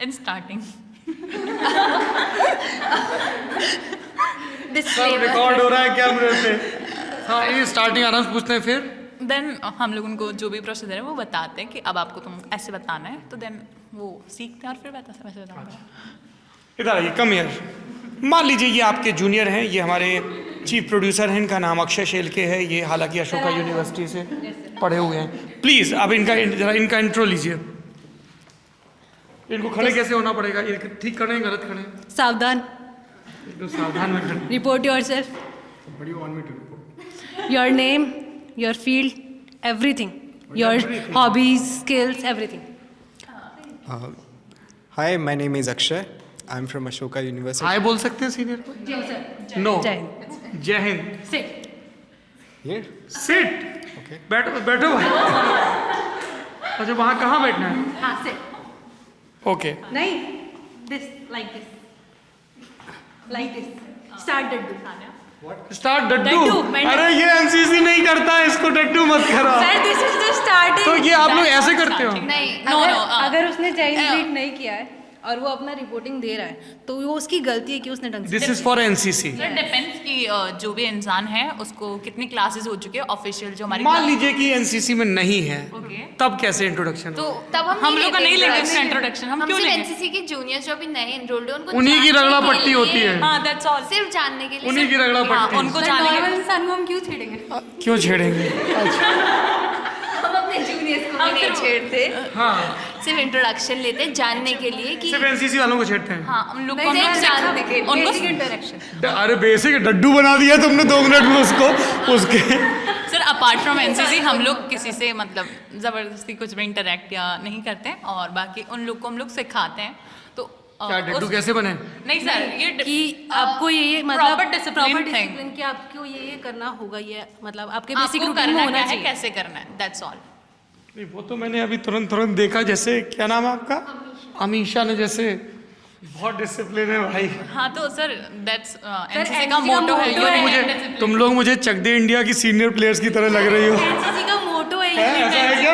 इन स्टार्टिंग। सब रिकॉर्ड हो रहा है कैमरे पे। हाँ, ये स्टार्टिंग आराम से पूछते हैं, फिर देन हम लोग उनको जो भी प्रोसीजर है वो बताते हैं कि अब आपको तुम ऐसे बताना है, तो देन वो सीखते हैं और फिर वैसे बताते हैं। इधर आइए, कम हियर। मान लीजिए ये आपके जूनियर हैं, ये हमारे चीफ प्रोड्यूसर हैं, इनका नाम अक्षय शेलके है। ये हालांकि अशोका यूनिवर्सिटी से पढ़े हुए हैं। प्लीज़ अब इनका इंट्रो लीजिए। इनको खड़े कैसे होना पड़ेगा? ये ठीक खड़े हैं, गलत खड़े हैं? सावधान। एकदम सावधान में खड़े। Report yourself. Your name, your field, everything, your hobbies, skills, everything. Hi, my name is Akshay. I'm from Ashoka University. Hi बोल सकते हैं सीनियर को? नो। जय हिंद। जय हिंद। सिट। Here? सिट। Okay. बैठो बैठो भाई। अच्छा, वहाँ कहाँ बैठना है? हाँ, सिट। ओके। नहीं, this like this start Daddu. Start Daddu. Daddu, मैंने- अरे ये एनसीसी नहीं करता है, इसको डड्डू मत करो। Sir this is the starting. तो ये आप लोग ऐसे करते हो? नहीं, No, अगर, no, अगर उसने चेंज रीड नहीं किया है और वो अपना रिपोर्टिंग दे रहा है तो वो उसकी गलती है कि उसने ढंग से। This is for NCC. Sir depends कि जो भी इंसान है उसको कितनी क्लासेस हो चुकी है ऑफिशियल जो हमारी मान लीजिए कि एनसीसी में नहीं है, Okay. तब कैसे इंट्रोडक्शन? तो तब हम लोग का नहीं लेंगे उसका इंट्रोडक्शन। हम क्यों सिर्फ लेंगे? एनसीसी के जूनियर्स जो अभी नए एनरोल्ड है उनको उन्हीं की जानने रगड़ा के पट्टी लिए- होती है। हाँ दैट्स ऑल। सिर्फ जानने के लिए। उन्हीं की रगड़ा हाँ, पट्टी। उनको जाने नॉर्मल इंसान को हम क्यों छेड़ेंगे? क्यों छेड़ेंगे? हम अपने जूनियर्स को भी नहीं छेड़ते, हाँ, सिर्फ इंट्रोडक्शन लेते हैं जानने के लिए कि सिर्फ एनसीसी वालों को छेड़ते हैं। हाँ हम लोग नहीं, नहीं, जानने के लिए। उनको बेसिक इंटरेक्शन। अरे बेसिक डड्डू बना दिया तुमने 2 मिनट में उसको, उसके। सर अपार्ट फ्रॉम एनसीसी हम लोग किसी से मतलब ज़बरदस्ती कुछ भी इंटरेक्ट या नहीं करते हैं, और बाकी उन लोग को हम लोग सिखाते हैं। तो क्या डड्डू कैसे बने? नहीं सर, ये कि आपको ये मतलब proper discipline thing। डिसिप्लिन कि आपको ये करना होगा, ये मतलब आपके बेसिक आपको रूटीन में करना होना क्या है, चाहिए। कैसे करना है, दैट्स ऑल। नहीं, वो तो मैंने अभी तुरंत देखा। जैसे क्या नाम है आपका? अमीशा ने जैसे बहुत डिसिप्लिन है भाई। हाँ तो सर दैट्स एनसीसी NCC का का मोटो है। motto है। तुम लोग मुझे चक दे इंडिया की सीनियर प्लेयर्स की तरह लग रही हो। एनसीसी का मोटो है ऐसा है क्या?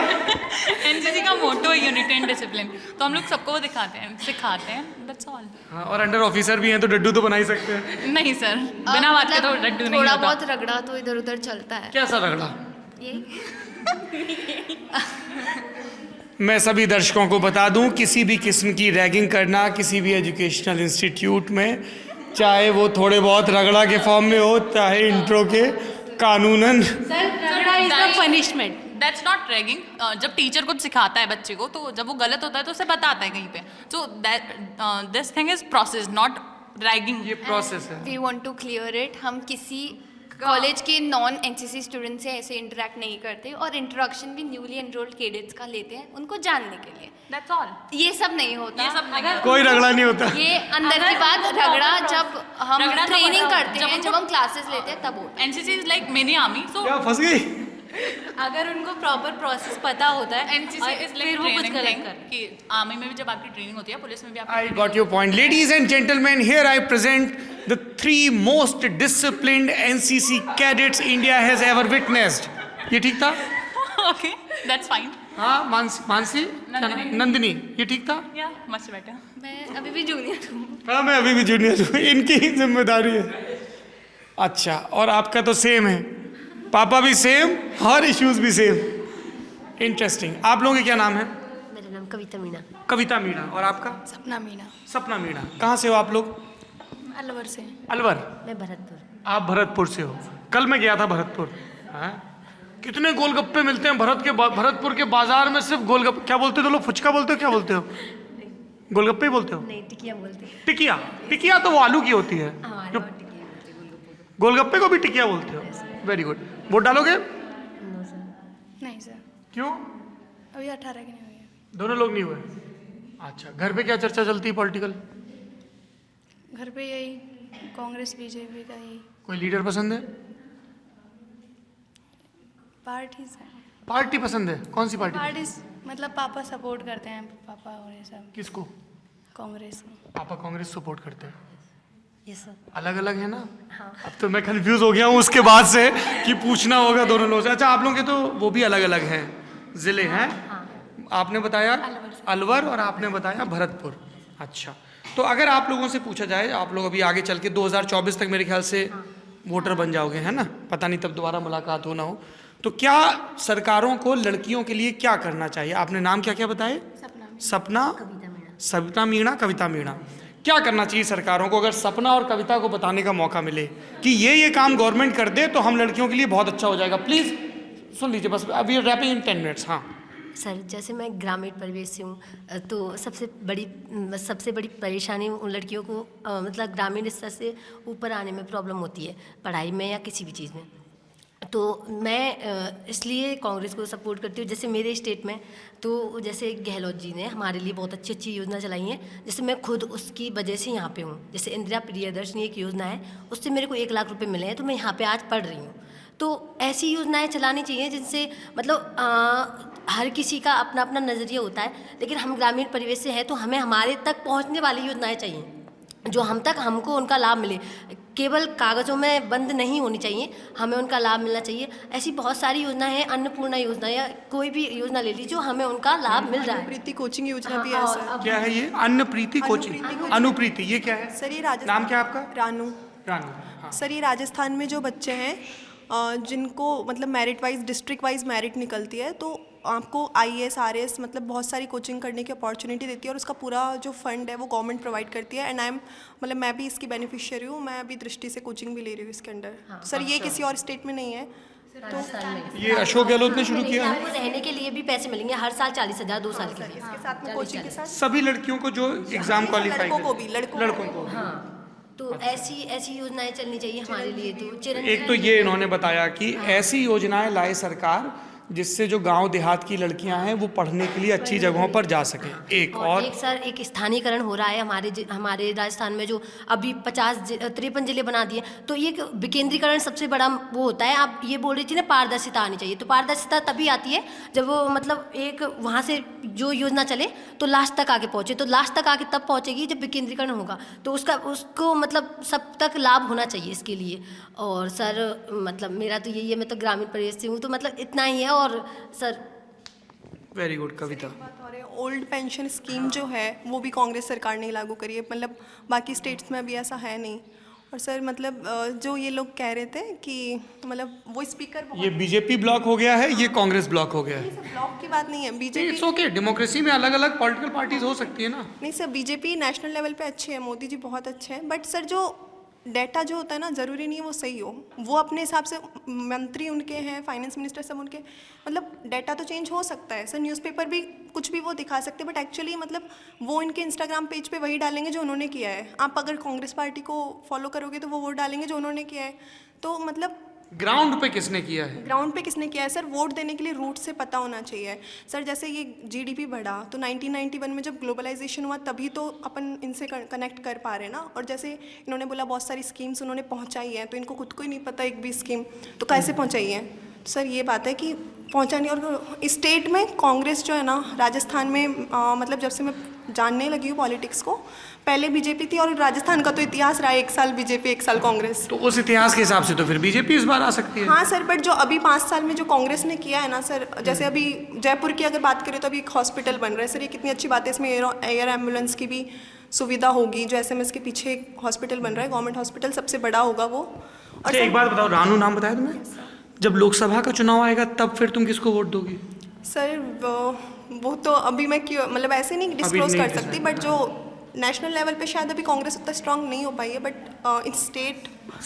एनसीसी का मोटो है यूनिटी एंड डिसिप्लिन। तो हम लोग सबको वो दिखाते हैं, सिखाते हैं, दैट्स ऑल। हाँ, और अंडर ऑफिसर भी हैं तो डड्डू तो बना ही सकते हैं। नहीं सर, बिना बात के तो लड्डू नहीं थोड़ा होता। बहुत रगड़ा तो इधर उधर चलता है। कैसा रगड़ा? ये मैं सभी दर्शकों को बता दूं, किसी भी किस्म की रैगिंग करना किसी भी एजुकेशनल इंस्टीट्यूट में, चाहे वो थोड़े बहुत रगड़ा के फॉर्म में हो, चाहे इंट्रो के, कानूनन सर रगड़ा is the punishment. That's not ragging. जब टीचर कुछ सिखाता है बच्चे को तो जब वो गलत होता है तो उसे बताता है कहीं पे। So this thing is process, not ragging ये प्रोसेस है। We want to clear it, हम किसी कॉलेज के नॉन एनसीसी स्टूडेंट से ऐसे इंटरेक्ट नहीं करते और इंट्रोडक्शन भी न्यूली एनरोल्ड कैडेट्स का लेते हैं उनको जानने के लिए। That's all. ये सब नहीं होता, कोई रगड़ा नहीं होता। ये अंदर की बात, रगड़ा जब हम ट्रेनिंग करते हैं, जब हम क्लासेस लेते हैं तब होता है। NCC is like mini army, so क्या फंस गई? अगर उनको प्रॉपर प्रोसेस पता होता है एनसीसी इज लाइक फिर वो कुछ ट्रेनिंग गलत कर कि आर्मी में भी जब आपकी ट्रेनिंग होती है, पुलिस में भी आपकी I got your point. Ladies and gentlemen, here I present the 3 most disciplined NCC cadets India has ever witnessed. ये ठीक था? Okay, that's fine. हाँ, मानसी, नंदिनी, ये ठीक था? या मच बेटर। मैं अभी भी जूनियर हूँ। हाँ, मैं अभी भी जूनियर हूँ, इनकी ही जिम्मेदारी है। अच्छा, और आपका तो सेम है, पापा भी सेम, हर इश्यूज भी सेम। इंटरेस्टिंग। आप लोगों के क्या नाम है? मेरा नाम कविता मीणा। कविता मीणा। और आपका? सपना मीणा। सपना मीणा। कहाँ से हो आप लोग? अलवर से। अलवर। मैं भरतपुर। आप भरतपुर से हो। कल मैं गया था भरतपुर। हाँ? कितने गोलगप्पे मिलते हैं भरतपुर के बाजार में। सिर्फ गोलगप्पे, क्या बोलते हो लोग? फुचका बोलते हो? क्या बोलते हो? गोलगप्पे ही बोलते हो? नहीं, टिकिया बोलते हैं। टिकिया। टिकिया तो वो आलू की होती है। जो गोलगप्पे को भी टिकिया बोलते हो। Very good. वोट डालोगे? नहीं सर, क्यों? अभी 18 के नहीं हुए। दोनों लोग नहीं हुए। अच्छा, घर पे क्या चर्चा चलती है पॉलिटिकल? घर पे यही कांग्रेस बीजेपी का ही कोई लीडर पसंद है? पार्टीज है। पार्टी पसंद है? कौन सी पार्टी? पार्टीज मतलब पापा सपोर्ट करते हैं, पापा और ये सब किसको? कांग्रेस को। पापा कांग्रेस सपोर्ट करते हैं। ये सब अलग अलग है ना? हाँ। अब तो मैं कंफ्यूज हो गया हूँ उसके बाद से कि पूछना होगा दोनों लोगों से। अच्छा, आप लोगों के तो वो भी अलग अलग हैं, जिले हैं। आपने बताया अलवर और आपने बताया भरतपुर। अच्छा, तो अगर आप लोगों से पूछा जाए, आप लोग अभी आगे चल के 2024 तक मेरे ख्याल से वोटर बन जाओगे, है ना? पता नहीं तब दोबारा मुलाकात हो ना हो। तो क्या सरकारों को लड़कियों के लिए क्या करना चाहिए? आपने नाम क्या क्या बताए? सपना, सविता मीणा, कविता मीणा। क्या करना चाहिए सरकारों को अगर सपना और कविता को बताने का मौका मिले कि ये काम गवर्नमेंट कर दे तो हम लड़कियों के लिए बहुत अच्छा हो जाएगा? प्लीज़ सुन लीजिए, बस अभी रैपिंग इन 10 मिनट्स। हाँ सर, जैसे मैं ग्रामीण परिवेश से हूँ, तो सबसे बड़ी परेशानी उन लड़कियों को मतलब ग्रामीण स्तर से ऊपर आने में प्रॉब्लम होती है, पढ़ाई में या किसी भी चीज़ में। तो मैं इसलिए कांग्रेस को सपोर्ट करती हूँ। जैसे मेरे स्टेट में तो जैसे गहलोत जी ने हमारे लिए बहुत अच्छी अच्छी योजना चलाई हैं, जैसे मैं खुद उसकी वजह से यहाँ पे हूँ। जैसे इंदिरा प्रियदर्शनी एक योजना है, उससे मेरे को 1 लाख रुपए मिले हैं, तो मैं यहाँ पे आज पढ़ रही हूँ। तो ऐसी योजनाएं चलानी चाहिए जिनसे मतलब हर किसी का अपना अपना नज़रिया होता है, लेकिन हम ग्रामीण परिवेश से हैं तो हमें हमारे तक पहुँचने वाली योजनाएँ चाहिए जो हमको उनका लाभ मिले। केवल कागज़ों में बंद नहीं होनी चाहिए, हमें उनका लाभ मिलना चाहिए। ऐसी बहुत सारी योजना है, अन्नपूर्णा योजना या कोई भी योजना ले लीजिए जो हमें उनका लाभ मिल रहा है। प्रीति कोचिंग योजना भी है सर। क्या है ये? अन्नप्रीति कोचिंग। अनुप्रीति, ये क्या है? सर ये राजस्थान। नाम क्या है आपका? रानू। रानू। हाँ। सर ये राजस्थान में जो बच्चे हैं जिनको मतलब merit wise, district wise merit निकलती है, तो आपको IAS RAS मतलब बहुत सारी कोचिंग करने की अपॉर्चुनिटी देती है और उसका पूरा जो फंड है वो गवर्नमेंट प्रोवाइड करती है। एंड आई एम मतलब मैं भी इसकी बेनिफिशियरी हूँ, मैं अभी दृष्टि से कोचिंग भी ले रही हूँ इसके अंडर। सर ये किसी और स्टेट में नहीं है। तो ये अशोक गहलोत ने शुरू किया है। आपको रहने के लिए भी पैसे मिलेंगे हर साल 40,000 2 साल के लिए। इसके साथ में कोचिंग के साथ सभी लड़कियों को जो एग्जाम क्वालिफाई, लड़कों को भी। हाँ, तो ऐसी योजनाएं चलनी चाहिए हमारे लिए। तो एक तो ये इन्होंने बताया कि ऐसी योजनाएं लाए सरकार जिससे जो गांव देहात की लड़कियां हैं वो पढ़ने के लिए अच्छी जगहों पर जा सकें। एक सर एक स्थानीयकरण हो रहा है हमारे राजस्थान में, जो अभी 53 जिले बना दिए। तो ये विकेंद्रीकरण सबसे बड़ा वो होता है। आप ये बोल रही थी ना, पारदर्शिता आनी चाहिए, तो पारदर्शिता तभी आती है जब वो मतलब एक वहाँ से जो योजना चले तो लास्ट तक आके पहुँचे। तो लास्ट तक आके तब पहुँचेगी जब विकेंद्रीकरण होगा, तो उसको मतलब सब तक लाभ होना चाहिए इसके लिए। और सर मतलब मेरा तो यही है, मैं तो ग्रामीण परिवेश से हूँ, तो मतलब इतना ही है। और सर वेरी गुड कविता। ओल्ड पेंशन स्कीम जो है वो भी कांग्रेस सरकार ने लागू करी है, मतलब बाकी स्टेट्स में अभी ऐसा है नहीं। और सर मतलब जो ये लोग कह रहे थे कि मतलब वो स्पीकर, ये बीजेपी ब्लॉक हो गया है, ये कांग्रेस ब्लॉक हो गया है। ब्लॉक की बात नहीं है, बीजेपी इट्स ओके, डेमोक्रेसी में अलग अलग पॉलिटिकल पार्टीज हो सकती है ना। नहीं सर, बीजेपी नेशनल लेवल पे अच्छी है, मोदी जी बहुत अच्छे हैं, बट सर जो डाटा जो होता है ना, ज़रूरी नहीं है वो सही हो। वो अपने हिसाब से, मंत्री उनके हैं, फाइनेंस मिनिस्टर सब उनके, मतलब डाटा तो चेंज हो सकता है सर, न्यूज़पेपर भी कुछ भी वो दिखा सकते हैं, बट एक्चुअली मतलब वो इनके इंस्टाग्राम पेज पे वही डालेंगे जो उन्होंने किया है। आप अगर कांग्रेस पार्टी को फॉलो करोगे तो वो डालेंगे जो उन्होंने किया है। तो मतलब ग्राउंड पे किसने किया है? ग्राउंड पे किसने किया है सर, वोट देने के लिए रूट से पता होना चाहिए सर। जैसे ये जीडीपी बढ़ा तो 1991 में जब ग्लोबलाइजेशन हुआ तभी तो अपन इनसे कनेक्ट कर पा रहे हैं ना। और जैसे इन्होंने बोला बहुत सारी स्कीम्स उन्होंने पहुंचाई हैं, तो इनको खुद को ही नहीं पता एक भी स्कीम तो कैसे पहुंचाई है सर। ये बात है कि पहुंचा नहीं। और स्टेट में कांग्रेस जो है ना, राजस्थान में मतलब जब से मैं जानने लगी हूँ पॉलिटिक्स को, पहले बीजेपी थी, और राजस्थान का तो इतिहास रहा है 1 साल बीजेपी 1 साल कांग्रेस। तो उस इतिहास के हिसाब से तो फिर बीजेपी इस बार आ सकती है। हाँ सर, बट जो अभी 5 साल में जो कांग्रेस ने किया है ना सर, जैसे अभी जयपुर की अगर बात करें तो अभी एक हॉस्पिटल बन रहा है सर, ये कितनी अच्छी बात है। इसमें एयर एम्बुलेंस की भी सुविधा होगी। जो SMS के पीछे एक हॉस्पिटल बन रहा है, गवर्नमेंट हॉस्पिटल, सबसे बड़ा होगा वो। और एक बात बताओ, रानू नाम बताया तुम्हें, जब लोकसभा का चुनाव आएगा तब फिर तुम किसको वोट दोगी? सर वो तो अभी मैं क्यों, मतलब ऐसे नहीं डिस्क्लोज कर सकती, बट जो नेशनल लेवल पे शायद अभी कांग्रेस उतना स्ट्रांग नहीं हो पाई है, बट इस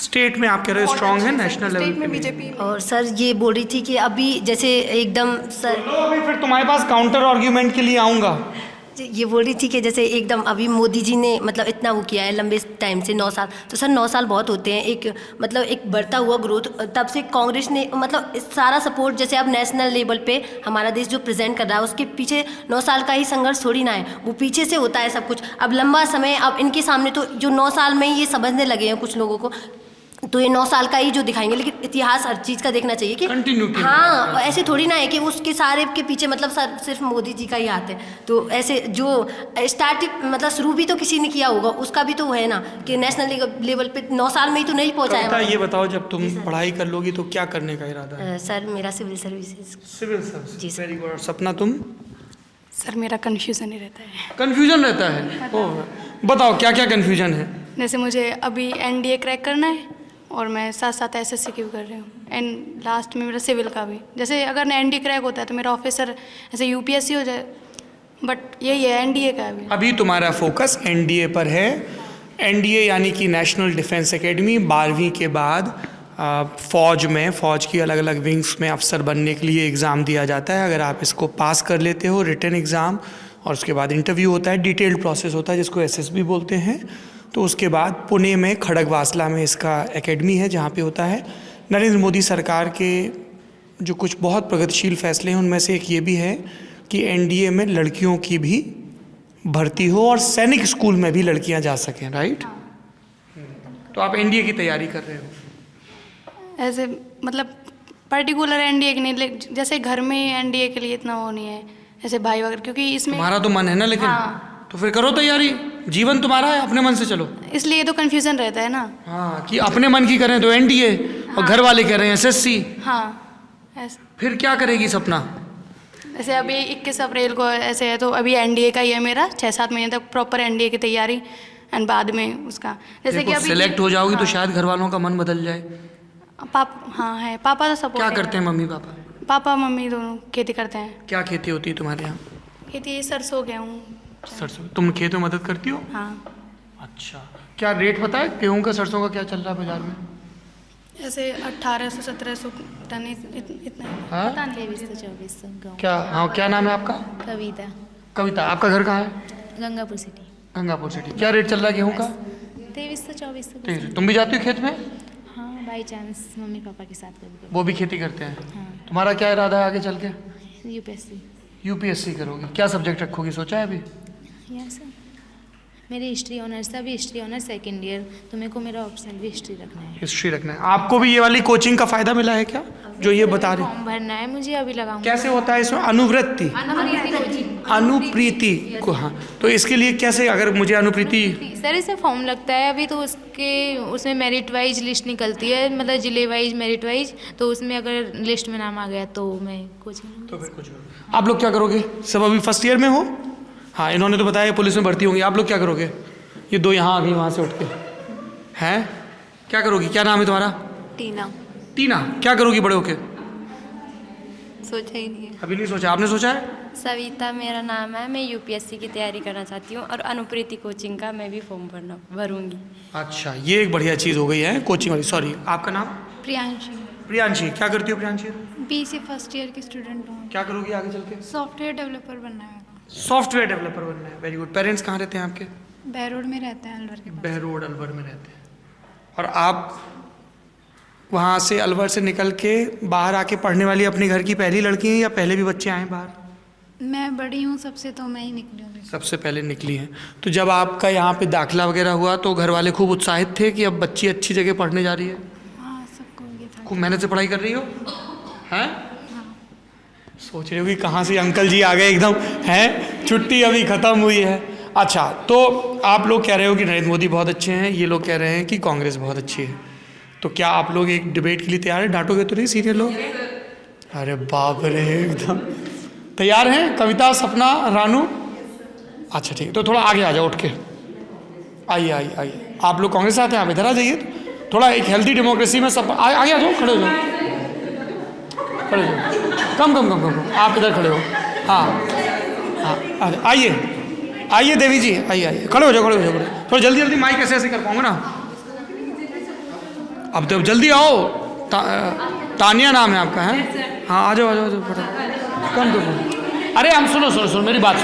स्टेट में आप कह रहे हो स्ट्रांग है, नेशनल लेवल में बीजेपी। और सर ये बोल रही थी कि अभी जैसे एकदम सर, अभी फिर तुम्हारे पास काउंटर आर्ग्यूमेंट के लिए आऊँगा। ये बोल रही थी कि जैसे एकदम अभी मोदी जी ने मतलब इतना वो किया है लंबे टाइम से 9 साल, तो सर 9 साल बहुत होते हैं। एक मतलब एक बढ़ता हुआ ग्रोथ, तब से कांग्रेस ने मतलब सारा सपोर्ट, जैसे अब नेशनल लेवल पे हमारा देश जो प्रेजेंट कर रहा है उसके पीछे 9 साल का ही संघर्ष थोड़ी ना है, वो पीछे से होता है सब कुछ। अब लंबा समय, अब इनके सामने तो जो 9 साल में ही ये समझने लगे हैं कुछ लोगों को, तो ये 9 साल का ही जो दिखाएंगे, लेकिन इतिहास हर चीज़ का देखना चाहिए कि कंटिन्यूटी। हाँ, ऐसे थोड़ी ना है कि उसके सारे के पीछे मतलब सिर्फ मोदी जी का ही हाथ है। तो ऐसे जो मतलब शुरू भी तो किसी ने किया होगा, उसका भी तो वो है ना कि नेशनल लेवल पे 9 साल में ही तो नहीं पहुँचा है। ये बताओ, जब तुम पढ़ाई कर लोगी तो क्या करने का इरादा है? सर मेरा सिविल सर्विसेज। सिविल सर्विस जी सर। Very good. सपना तुम? सर मेरा कन्फ्यूज़न ही रहता है। कंफ्यूजन रहता है? ओह, बताओ क्या क्या कंफ्यूजन है? जैसे मुझे अभी NDA क्रैक करना है और मैं साथ साथ SSC की भी कर रही हूँ, एंड लास्ट में मेरा सिविल का भी। जैसे अगर NDA क्रैक होता है तो मेरा ऑफिसर ऐसे UPSC हो जाए, बट यही है NDA का अभी तुम्हारा फोकस NDA पर है। NDA यानी कि नेशनल डिफेंस एकेडमी, 12वीं के बाद फ़ौज की अलग अलग विंग्स में अफसर बनने के लिए एग्ज़ाम दिया जाता है। अगर आप इसको पास कर लेते हो, रिटन एग्ज़ाम, और उसके बाद इंटरव्यू होता है, डिटेल्ड प्रोसेस होता है जिसको SSB बोलते हैं, तो उसके बाद पुणे में खड़गवासला में इसका एकेडमी है जहाँ पे होता है। नरेंद्र मोदी सरकार के जो कुछ बहुत प्रगतिशील फैसले हैं उनमें से एक ये भी है कि NDA में लड़कियों की भी भर्ती हो और सैनिक स्कूल में भी लड़कियां जा सकें, राइट? तो आप NDA की तैयारी कर रहे हो? ऐसे मतलब पर्टिकुलर NDA की नहीं, जैसे घर में NDA के लिए इतना वो नहीं है, ऐसे भाई वगैरह, क्योंकि इसमें तुम्हारा तो मन है ना, लेकिन हाँ। तो फिर करो तैयारी, जीवन तुम्हारा है, अपने मन से चलो। इसलिए तो कन्फ्यूज़न रहता है ना। हाँ, कि अपने मन की करें तो NDA, और घर वाले कह रहे हैं SSC। हाँ ऐसे। फिर क्या करेगी सपना? ऐसे अभी 21 अप्रैल को ऐसे है, तो अभी NDA का ही है मेरा, 6-7 महीने तक प्रॉपर NDA की तैयारी, एंड बाद में उसका जैसे कि अभी सिलेक्ट हो जाओगी तो शायद घर वालों का मन बदल जाए। हाँ है, पापा तो सपोर्ट। क्या करते हैं मम्मी पापा? पापा मम्मी दोनों खेती करते हैं। क्या खेती होती है तुम्हारे यहाँ? खेती सरसों गेहूँ। सरसों? तुम खेत में मदद करती हो? हाँ। अच्छा, क्या रेट पता है गेहूँ का, सरसों का क्या चल रहा है बाजार में? ऐसे 1800-1700 टन इतना। हाँ? पता नहीं। 2300-2400। क्या? हाँ, क्या नाम है आपका? कविता। कविता, आपका घर कहाँ है? गंगापुर सिटी। गंगापुर सिटी। क्या रेट चल रहा है गेहूँ का? 2300-2400। तुम भी जाती हो खेत में? हाँ, बाई चांस मम्मी पापा के साथ कभी। वो भी खेती करते हैं? हाँ। तुम्हारा क्या इरादा है आगे चल के? UPSC करोगी? क्या सब्जेक्ट रखोगी, सोचा है अभी? यस सर, मेरी हिस्ट्री ऑनर्स था, अभी हिस्ट्री ऑनर्स सेकेंड ईयर, तो मेरे को मेरा ऑप्शन भी हिस्ट्री रखना है। हिस्ट्री रखना है। आपको भी ये वाली कोचिंग का फायदा मिला है क्या, जो ये बता रहे? फॉर्म भरना है मुझे, अभी लगाऊंगा। कैसे होता है इसमें? अनुवृत्ति, अनुप्रीति को। हाँ, तो इसके लिए कैसे, अगर मुझे अनुप्रीति? सर इसे फॉर्म लगता है अभी, तो उसमें मेरिट वाइज लिस्ट निकलती है, मतलब जिले वाइज मेरिट वाइज, तो उसमें अगर लिस्ट में नाम आ गया तो मैं कोचिंग। तो फिर कुछ आप लोग क्या करोगे? सब अभी फर्स्ट ईयर में हो? हाँ, इन्होंने तो बताया पुलिस में भर्ती होंगी। आप लोग क्या करोगे? ये दो यहाँ आ गई वहाँ से उठ के, हैं? क्या करोगी? क्या नाम है तुम्हारा? टीना। टीना, क्या करोगी बड़े होके? सोचा ही नहीं है। अभी नहीं सोचा, आपने सोचा है? सविता मेरा नाम है, मैं यूपीएससी की तैयारी करना चाहती हूँ और अनुप्रीति कोचिंग का मैं भी फॉर्म भरूंगी। अच्छा, ये एक बढ़िया चीज़ हो गई है कोचिंग वाली। सॉरी, आपका नाम? प्रियांशी, प्रियांशी। क्या करती हो प्रियांशी? बीसी फर्स्ट ईयर की स्टूडेंट हूँ। क्या करोगी आगे चल के? सॉफ्टवेयर डेवलपर बनना है। सॉफ्टवेयर डेवलपर बनना है, वेरी गुड। पेरेंट्स कहाँ रहते हैं आपके? बहरोड में रहते हैं, अलवर के पास। बहरोड अलवर में रहते हैं। और आप वहाँ से अलवर से निकल के बाहर आके पढ़ने वाली अपने घर की पहली लड़की हैं या पहले भी बच्चे आए बाहर? मैं बड़ी हूँ सबसे, तो मैं ही निकली हूँ। सबसे पहले निकली हैं। तो जब आपका यहाँ पे दाखिला वगैरह हुआ तो घर वाले खूब उत्साहित थे कि अब बच्ची अच्छी जगह पढ़ने जा रही है? हाँ, सबको ये था। खूब मेहनत से पढ़ाई कर रही हो? हैं? सोच रहे हो कि कहाँ से अंकल जी आ गए एकदम, हैं? छुट्टी अभी ख़त्म हुई है। अच्छा, तो आप लोग कह रहे हो कि नरेंद्र मोदी बहुत अच्छे हैं, ये लोग कह रहे हैं कि कांग्रेस बहुत अच्छी है। तो क्या आप लोग एक डिबेट के लिए तैयार हैं? डांटोगे तो नहीं सीनियर लोग? अरे बाप रे, एकदम तैयार हैं? कविता, सपना, रानू? अच्छा ठीक, तो थोड़ा आगे आ जाओ उठ के। आइए आइए आइए, आप लोग कांग्रेस आते हैं, आप इधर आ जाइए। थोड़ा एक हेल्दी डेमोक्रेसी में सब आगे आ जाओ, खड़े हो जाओ, खड़े हो जाओ। कम कम कम कम, आप इधर खड़े हो। हाँ हाँ, आइए आइए देवी जी, आइए आइए, खड़े हो जाओ, खड़े हो जाओ। थोड़ा जल्दी जल्दी, माइक ऐसे ऐसे कर पाऊंगा ना। अब तो जल्दी आओ। तानिया नाम है आपका? है? हाँ, आ जाओ आ जाओ आ जाओ, फटाफट। कम कम, अरे हम सुनो सुनो सुनो, मेरी बात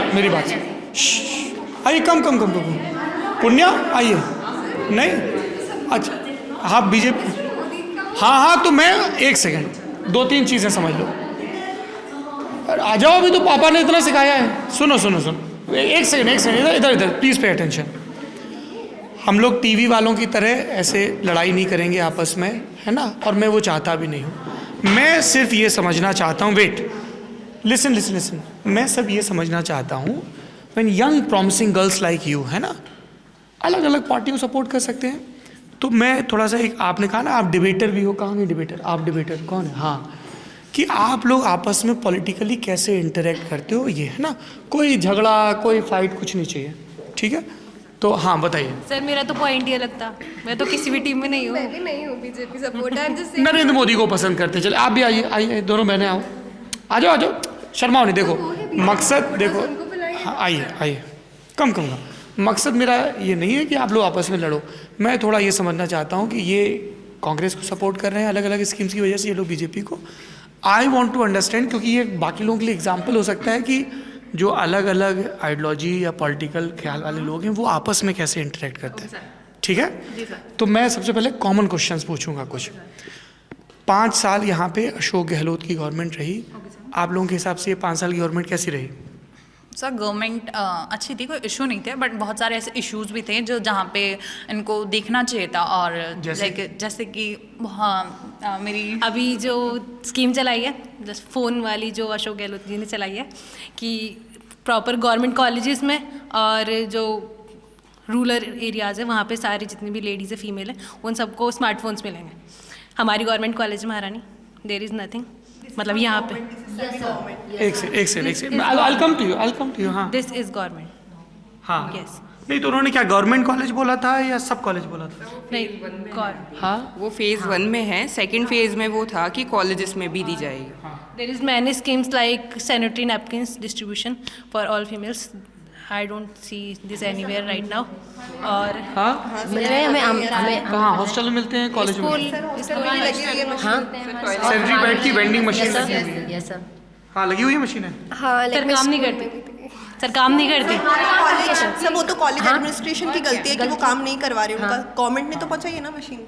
आइए, कम कम कम कम। पुण्या आइए। नहीं, अच्छा हाँ, बीजेपी। हाँ हाँ, तो मैं एक सेकंड, 2-3 चीज़ें समझ लो। आ जाओ, अभी तो पापा ने इतना सिखाया है। सुनो सुनो सुनो, एक सेकंड, इधर इधर प्लीज़ पे अटेंशन। हम लोग टीवी वालों की तरह ऐसे लड़ाई नहीं करेंगे आपस में, है ना? और मैं वो चाहता भी नहीं हूँ। मैं सिर्फ ये समझना चाहता हूँ, वेट, लिसन लिसन लिसन, मैं सब ये समझना चाहता हूँ, when young promising girls like you, है ना, अलग अलग पार्टियों को सपोर्ट कर सकते हैं। तो मैं थोड़ा सा, एक आपने कहा ना आप डिबेटर भी हो, कहाँ गए डिबेटर? आप डिबेटर कौन है? हाँ, कि आप लोग आपस में पॉलिटिकली कैसे इंटरेक्ट करते हो, ये है ना, कोई झगड़ा कोई फाइट कुछ नहीं चाहिए, ठीक है? तो हाँ बताइए। सर मेरा तो पॉइंट ये लगता, मैं तो किसी भी टीम में नहीं हूँ। मैं भी नहीं हूँ बीजेपी सपोर्टर। नरेंद्र मोदी को पसंद करते हैं। चलिए आप भी आइए, आइए दोनों बहनें आओ, आ जाओ आ जाओ, शर्माओ नहीं। देखो मकसद, देखो हाँ, आइए आइए, कम कम कम। मकसद मेरा ये नहीं है कि आप लोग आपस में लड़ो, मैं थोड़ा ये समझना चाहता हूँ कि ये कांग्रेस को सपोर्ट कर रहे हैं अलग अलग स्कीम्स की वजह से, ये लोग बीजेपी को। आई वॉन्ट टू अंडरस्टैंड, क्योंकि ये बाकी लोगों के लिए एग्जाम्पल हो सकता है कि जो अलग अलग आइडियोलॉजी या पॉलिटिकल ख्याल वाले लोग हैं वो आपस में कैसे इंटरेक्ट करते हैं, ठीक है? तो मैं सबसे पहले कॉमन क्वेश्चंस पूछूंगा कुछ। 5 साल यहाँ पे अशोक गहलोत की गवर्नमेंट रही, आप लोगों के हिसाब से ये 5 साल की गवर्नमेंट कैसी रही? सर गवर्नमेंट अच्छी थी, कोई इशू नहीं थे, बट बहुत सारे ऐसे इश्यूज भी थे जो जहाँ पे इनको देखना चाहिए था। और जैसे कि हाँ, मेरी अभी जो स्कीम चलाई है, जस्ट फ़ोन वाली जो अशोक गहलोत जी ने चलाई है, कि प्रॉपर गवर्नमेंट कॉलेजेस में और जो रूरल एरियाज़ है वहाँ पे सारी जितनी भी लेडीज़ है, फीमेल है, उन सबको स्मार्टफोन्स मिलेंगे। हमारी गवर्नमेंट कॉलेज महारानी, देयर इज़ नथिंग, मतलब यहाँ पे एक second, I'll come to you, हाँ, दिस इज़ गवर्नमेंट। हाँ यस, नहीं तो उन्होंने क्या गवर्नमेंट कॉलेज बोला था या सब कॉलेज बोला था? नहीं, हाँ, वो फेज़ 1 में है। सेकंड फेज़ में वो था कि कॉलेजेस में भी दी जाएगी। There is many schemes like sanitary napkins distribution for all females. I don't see this anywhere right now. और हाँ, मिल रहे हैं हमें कहाँ हॉस्टल में मिलते हैं, कॉलेज में? हाँ, सैनिटरी पैड की वेंडिंग मशीन लगी हुई है। Yes sir. हाँ, लगी हुई है मशीन है। हाँ, सर काम नहीं करती, सर काम नहीं करती। कॉलेज सर, वो तो कॉलेज एडमिनिस्ट्रेशन की गलती है कि वो काम नहीं करवा रहे, उनका गवर्नमेंट ने तो पहुंचाई है ना मशीन।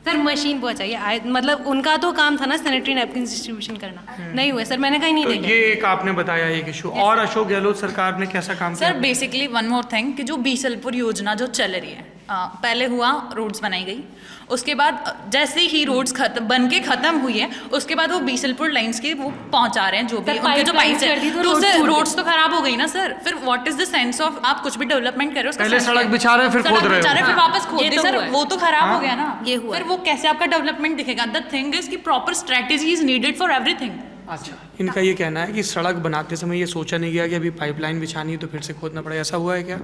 सर मशीन पहुंचाइए, मतलब उनका तो काम था ना सैनिटरी नैपकिन डिस्ट्रीब्यूशन करना, नहीं हुआ सर, मैंने कहीं नहीं तो देखा। ये एक आपने बताया एक इशू, और अशोक गहलोत सरकार ने कैसा काम किया? Sir basically one more thing कि जो बीसलपुर योजना जो चल रही है, पहले हुआ रोड्स बनाई गई, उसके बाद जैसे ही रोड्स बन के खत्म हुई है, उसके बाद वो बीसलपुर लाइंस के वो पहुंचा रहे हैं जो भी उनके जो पाइप्स है, तो उससे रोड्स तो खराब हो गई ना सर। फिर what is the sense of आप कुछ भी डेवलपमेंट कर रहे हो, पहले सड़क बिछा रहे फिर खोद रहे हो, फिर वापस खोद दे सर, वो तो खराब हो गया ना, ये हुआ फिर वो कैसे आपका डेवलपमेंट दिखेगा? द थिंग इज कि proper strategy is needed for everything. अच्छा, इनका ये कहना है कि सड़क बनाते समय ये सोचा नहीं गया कि अभी पाइपलाइन बिछानी है तो फिर से खोदना पड़ेगा, ऐसा हुआ है क्या?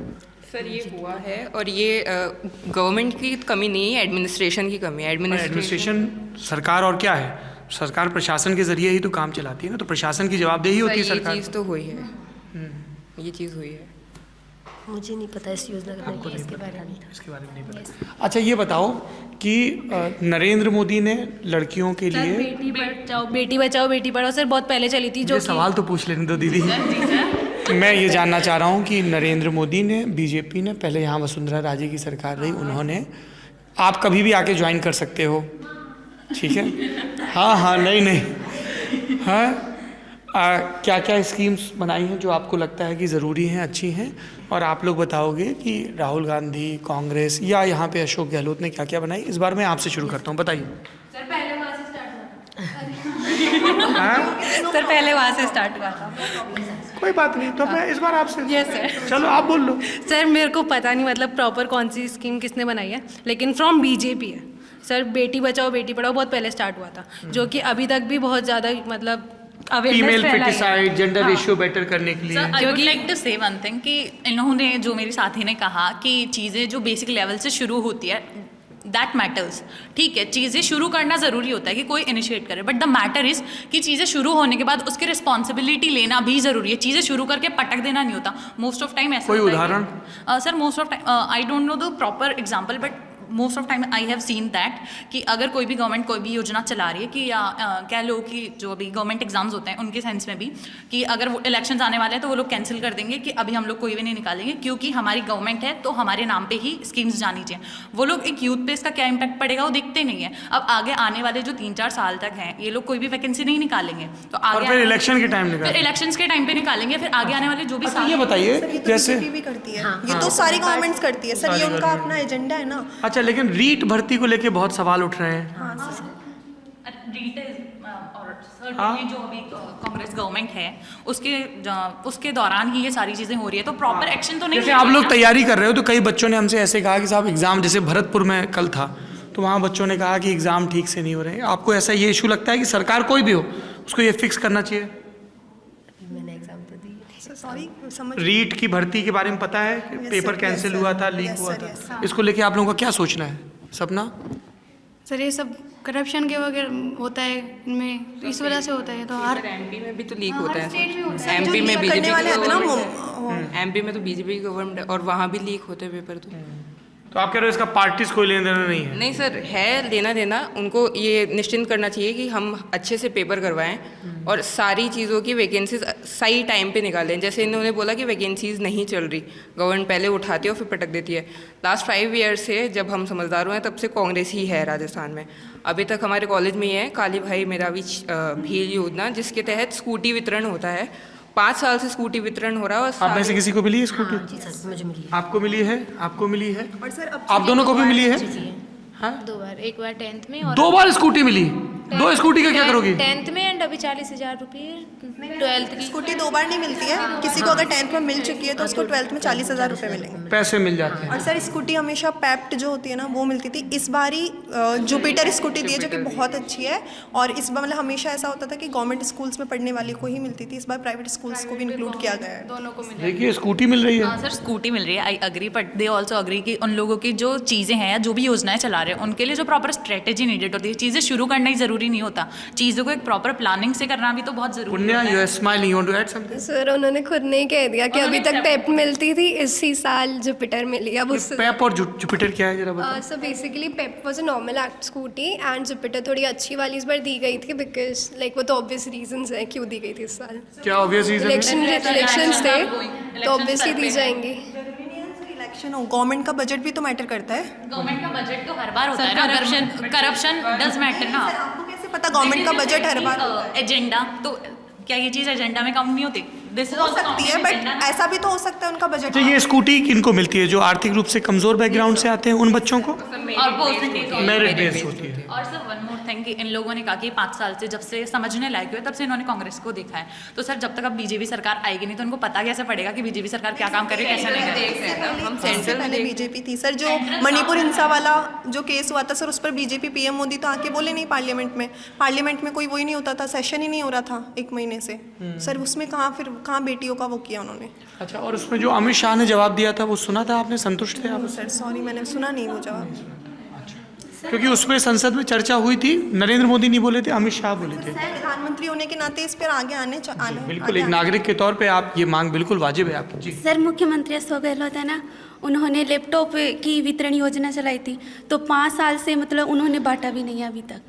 सर ये हुआ है, और ये गवर्नमेंट की कमी नहीं है, एडमिनिस्ट्रेशन की कमी है। एडमिनिस्ट्रेशन सरकार और क्या है, सरकार प्रशासन के जरिए ही तो काम चलाती है ना, तो प्रशासन की जवाबदेही होती है ये सरकार। चीज़ तो हुई है, ये चीज़ हुई है। मुझे नहीं पता इस योजना का मेरे को इसके बारे में। इसके बारे में नहीं पता। अच्छा ये बताओ कि नरेंद्र मोदी ने लड़कियों के लिए बेटी बचाओ बेटी पढ़ाओ सर बहुत पहले चली थी, जो ये सवाल तो पूछ लेने दो दीदी। मैं ये जानना चाह रहा हूँ कि नरेंद्र मोदी ने, बीजेपी ने, पहले यहाँ वसुंधरा राजे की सरकार रही, उन्होंने, आप कभी भी आके ज्वाइन कर सकते हो, ठीक है? हाँ हाँ, नहीं हाँ, क्या क्या स्कीम्स बनाई हैं जो आपको लगता है कि ज़रूरी हैं, अच्छी हैं, और आप लोग बताओगे कि राहुल गांधी, कांग्रेस या यहाँ पे अशोक गहलोत ने क्या क्या बनाई? इस बार मैं आपसे शुरू करता हूँ, बताइए। सर पहले वहाँ से स्टार्ट हुआ था। कोई बात नहीं, तो मैं इस बार आपसे, यस सर। चलो आप बोल लो। सर मेरे को पता नहीं मतलब प्रॉपर कौन सी स्कीम किसने बनाई है, लेकिन फ्रॉम बीजेपी है सर। बेटी बचाओ बेटी पढ़ाओ बहुत पहले स्टार्ट हुआ था, जो कि अभी तक भी बहुत ज़्यादा मतलब female foeticide, gender ratio better करने के लिए। आई वुड लाइक टू से वन थिंग कि इन्होंने, जो मेरी साथी ने कहा कि चीज़ें जो बेसिक लेवल से शुरू होती है दैट मैटर्स, ठीक है, चीज़ें शुरू करना ज़रूरी होता है कि कोई इनिशिएट करे, बट द मैटर इज़ कि चीज़ें शुरू होने के बाद उसकी रिस्पॉन्सिबिलिटी लेना भी ज़रूरी है। चीज़ें शुरू करके पटक देना नहीं होता। मोस्ट ऑफ टाइम ऐसा कोई होता है उदाहरण? Sir most of time I don't know the proper example, but most of time I have seen that कि अगर कोई भी गवर्नमेंट कोई भी योजना चला रही है कि या कह लो कि जो अभी गवर्नमेंट एग्जाम्स होते हैं उनके सेंस में भी, कि अगर वो इलेक्शंस आने वाले हैं तो वो लोग कैंसिल कर देंगे कि अभी हम लोग कोई भी नहीं निकालेंगे क्योंकि हमारी गवर्नमेंट है तो हमारे नाम पे ही स्कीम्स जानी चाहिए। वो लोग एक यूथ पे इसका क्या इम्पैक्ट पड़ेगा वो देखते नहीं है। अब आगे आने वाले जो 3-4 साल तक हैं ये लोग कोई भी वैकेंसी नहीं निकालेंगे, तो आगे फिर इलेक्शन के टाइम फिर इलेक्शंस के टाइम पे निकालेंगे, फिर आगे आने वाले जो भी ये बताइए जैसे भी करती है, ये तो सारी गवर्नमेंट्स करती है सर, ये उनका अपना एजेंडा है ना। अच्छा, लेकिन रीट भर्ती को लेके बहुत सवाल उठ रहे हैं। और जो अभी कांग्रेस गवर्नमेंट है उसके दौरान ही ये सारी चीज़ें हो रही है, तो प्रॉपर एक्शन तो नहीं। जैसे आप लोग तैयारी कर रहे हो तो कई बच्चों ने हमसे ऐसे कहा कि साहब एग्ज़ाम, जैसे भरतपुर में कल था तो वहाँ बच्चों ने कहा कि एग्ज़ाम ठीक से नहीं हो रहे हैं। आपको ऐसा ये इशू लगता है कि सरकार कोई भी हो उसको ये फिक्स करना चाहिए? मैंने एग्जाम तो दी। सॉरी, समझ रीट की भर्ती के बारे में पता है कि पेपर कैंसिल हुआ था, लीक हुआ था, इसको लेके आप लोगों का क्या सोचना है? सपना सर ये सब करप्शन के वगैरह होता है इनमें, तो इस वजह से होता है। तो हर एमपी में भी तो लीक होता है, एमपी में बीजेपी एमपी में तो बीजेपी गवर्नमेंट है और वहाँ भी लीक होते हैं पेपर। तो आप कह रहे हो इसका पार्टी से कोई लेना देना नहीं है? नहीं सर, है लेना देना। उनको ये निश्चिंत करना चाहिए कि हम अच्छे से पेपर करवाएं और सारी चीज़ों की वैकेंसीज सही टाइम पे निकालें। जैसे इन्होंने बोला कि वैकेंसीज नहीं चल रही, गवर्नमेंट पहले उठाती है और फिर पटक देती है। लास्ट 5 ईयर्स से जब हम समझदार हुए हैं तब से कांग्रेस ही है राजस्थान में। अभी तक हमारे कॉलेज में ही है काली भाई मेधावी भील योजना, जिसके तहत स्कूटी वितरण होता है। 5 साल से स्कूटी वितरण हो रहा है। आप में से किसी को मिली है स्कूटी? जी सर, मुझे मिली है। आपको मिली है? आपको मिली है? और सर आप दोनों को भी मिली है? हाँ 2 बार, एक बार 10th में और 2 बार स्कूटी मिली? 2 स्कूटी का क्या करोगी? 10th में एंड अभी 40,000 रुपये 12th की। स्कूटी 2 बार नहीं मिलती है, किसी को अगर 10th में मिल चुकी है तो उसको 12th में 40,000 रुपये मिलेंगे, पैसे मिल जाते हैं। और सर स्कूटी हमेशा पैप्ट जो होती है ना वो मिलती थी। इस बार ही जुपिटर स्कूटी दी है जो कि बहुत अच्छी है। और इस बार मतलब हमेशा ऐसा होता था कि गवर्नमेंट स्कूल्स में पढ़ने वाले को ही मिलती थी, इस बार प्राइवेट स्कूल्स को भी इंक्लूड किया गया है। दोनों को मिले। देखिए स्कूटी मिल रही है। हाँ सर, स्कूटी मिल रही है, I agree, but they also agree कि उन लोगों की जो चीज़ें हैं या जो भी योजनाएं चला रहे हैं उनके लिए जो प्रॉपर स्ट्रेटेजी नीडेड होती है। चीज़ें शुरू करना ही ज़रूरी नहीं होता, चीज़ों को एक प्रॉपर प्लानिंग से करना भी तो बहुत ज़रूरी पुण्या, होता यू है। Are smiling, you want to add something? Sir उन्होंने खुद ने ही कह दिया कि अभी तक पेप मिलती थी, इसी साल जुपिटर मिली। अब उससे पेप और जुपिटर क्या है जरा बताओ? So basically Pep was a normal act scooty and Jupiter थोड़ी अच्छी वाली इस बार दी गई थी, बिकॉज लाइक वो तो ऑब्वियस रीजंस हैं क्यों दी गई थी इस साल। क्या ऑब्वियस रीजन? इलेक्शंस थे तो ऑब्वियसली दी जाएंगी। इलेक्शन हो, गवर्नमेंट का बजट भी तो मैटर करता है। गवर्नमेंट का बजट तो हर बार होता है ना, करप्शन डज मैटर ना। आपको कैसे पता गवर्नमेंट का बजट हर बार होता है? एजेंडा तो क्या ये चीज़ एजेंडा में काउंट नहीं होती? दिस इज हो सकती है, बट ऐसा भी तो हो सकता है उनका बजट। तो ये स्कूटी किनको मिलती है? जो आर्थिक रूप से कमजोर बैकग्राउंड से आते हैं उन बच्चों को मेरिट बेस होती है। और सर वन मोर थिंग कि इन लोगों ने कहा कि 5 साल से जब से समझने लायक हुए तब से इन्होंने कांग्रेस को देखा है, तो सर जब तक अब बीजेपी सरकार आएगी नहीं तो उनको पता कैसे पड़ेगा कि बीजेपी सरकार क्या काम करे कैसे नहीं करे। हम इससे सेंट्रल में पहले बीजेपी थी सर, जो मणिपुर हिंसा वाला जो केस हुआ था सर, उस पर बीजेपी पीएम मोदी तो आके बोले नहीं पार्लियामेंट में कोई वही नहीं होता था, सेशन ही नहीं हो रहा था 1 महीने से। सर उसमें कहाँ बेटियों का वो किया उन्होंने। अच्छा, और उसमें जो अमित शाह ने जवाब दिया था वो सुना था आपने? संतुष्ट थे आप? सर सॉरी, मैंने सुना नहीं वो जवाब। क्योंकि उसमें संसद में चर्चा हुई थी, नरेंद्र मोदी नहीं बोले थे, अमित शाह बोले थे। प्रधानमंत्री होने के नाते इस पर आगे आने बिल्कुल, एक नागरिक के तौर पे आप ये मांग बिल्कुल वाजिब है आपकी। जी सर, मुख्यमंत्री अशोक गहलोत है ना, उन्होंने लैपटॉप की वितरण योजना चलाई थी, तो 5 साल से मतलब उन्होंने बांटा भी नहीं है अभी तक।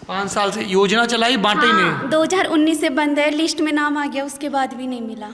5 साल से योजना चलाई, बांटे ही नहीं। 2019 से बंद है, लिस्ट में नाम आ गया, उसके बाद भी नहीं मिला।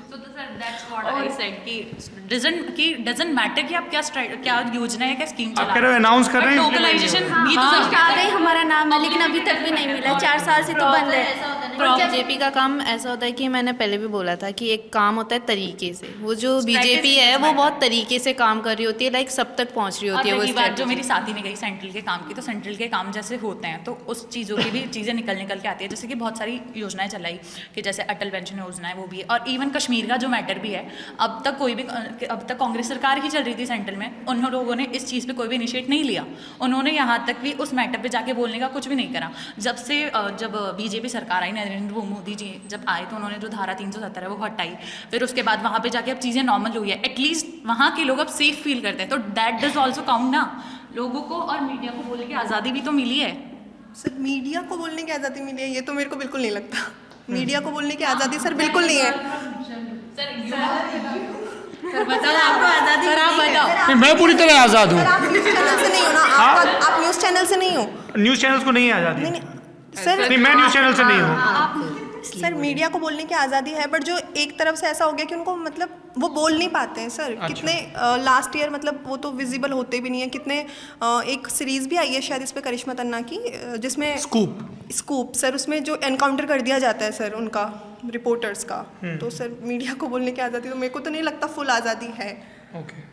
डजंट मैटर कि आप क्या योजना है, क्या स्कीम चला रहे हो, अनाउंस कर रहे हैं, टोकनाइजेशन भी तो आ गई, हमारा नाम है, लेकिन अभी तक भी नहीं मिला। 4 साल से तो बंद है। बीजेपी का काम ऐसा होता है कि मैंने पहले भी बोला था कि एक काम होता है तरीके से। वो जो बीजेपी है वो बहुत तरीके से काम कर रही होती है, लाइक सब तक पहुंच रही होती है। वो बात जो मेरी साथी ने कही सेंट्रल के काम की, तो सेंट्रल के काम जैसे होते हैं तो उस चीज़ों की भी चीज़ें निकल के आती है। जैसे कि बहुत सारी योजनाएं चलाई कि जैसे अटल पेंशन योजना है, वो भी है, और इवन कश्मीर का जो मैटर भी है, अब तक कांग्रेस सरकार ही चल रही थी सेंट्रल में, उन लोगों ने इस चीज़ पे कोई भी इनिशिएट नहीं लिया। उन्होंने यहाँ तक भी उस मैटर पे जाके बोलने का कुछ भी नहीं करा। जब बीजेपी सरकार आई, नरेंद्र मोदी जी जब आए, तो उन्होंने जो धारा 370 है वो हटाई। फिर उसके बाद वहाँ पे जाके अब चीज़ें नॉर्मल हुई है, एटलीस्ट वहाँ के लोग अब सेफ फील करते हैं, तो दैट डज ऑल्सो काउंट ना। लोगों को और मीडिया को बोलने की आज़ादी भी तो मिली है। सर, मीडिया को बोलने की आज़ादी मिली है, ये तो मेरे को बिल्कुल नहीं लगता। मीडिया को बोलने की आज़ादी सर बिल्कुल नहीं है। सर बताओ, आपको आज़ादी? सर आप बताओ। मैं पूरी तरह आज़ाद हूँ। आप न्यूज़ चैनल से नहीं हो ना, आप न्यूज़ चैनल से नहीं हो। न्यूज़ चैनल्स को नहीं है आज़ादी। नहीं सर, नहीं, मैं न्यूज़ चैनल से नहीं हूँ। सर मीडिया को बोलने की आज़ादी है, बट जो एक तरफ से ऐसा हो गया कि उनको मतलब वो बोल नहीं पाते हैं सर। कितने लास्ट ईयर मतलब वो तो विजिबल होते भी नहीं है। कितने एक सीरीज़ भी आई है शायद इस पे करिश्मा तन्ना की, जिसमें स्कूप सर, उसमें जो एनकाउंटर कर दिया जाता है सर उनका, रिपोर्टर्स का। तो सर मीडिया को बोलने की आज़ादी तो मेरे को तो नहीं लगता फुल आज़ादी है। ओके,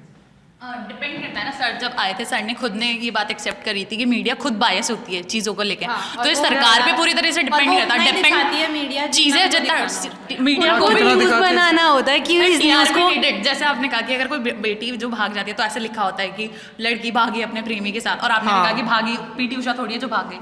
डिपेंड करता है ना। सर जब आए थे, सर ने खुद ने ये बात एक्सेप्ट करी थी कि मीडिया खुद बायस होती है चीज़ों को लेके, तो ये सरकार पे पूरी तरह से डिपेंड करता है। डिपेंड चीज़ें जितना मीडिया को न्यूज़ बनाना होता है कि इस न्यूज़ को, जैसे आपने कहा कि अगर कोई बेटी जो भाग जाती है तो ऐसे लिखा होता है कि लड़की भागी अपने प्रेमी के साथ, और आपने कहा कि भागी पीटी उषा थोड़ी है जो भाग गई।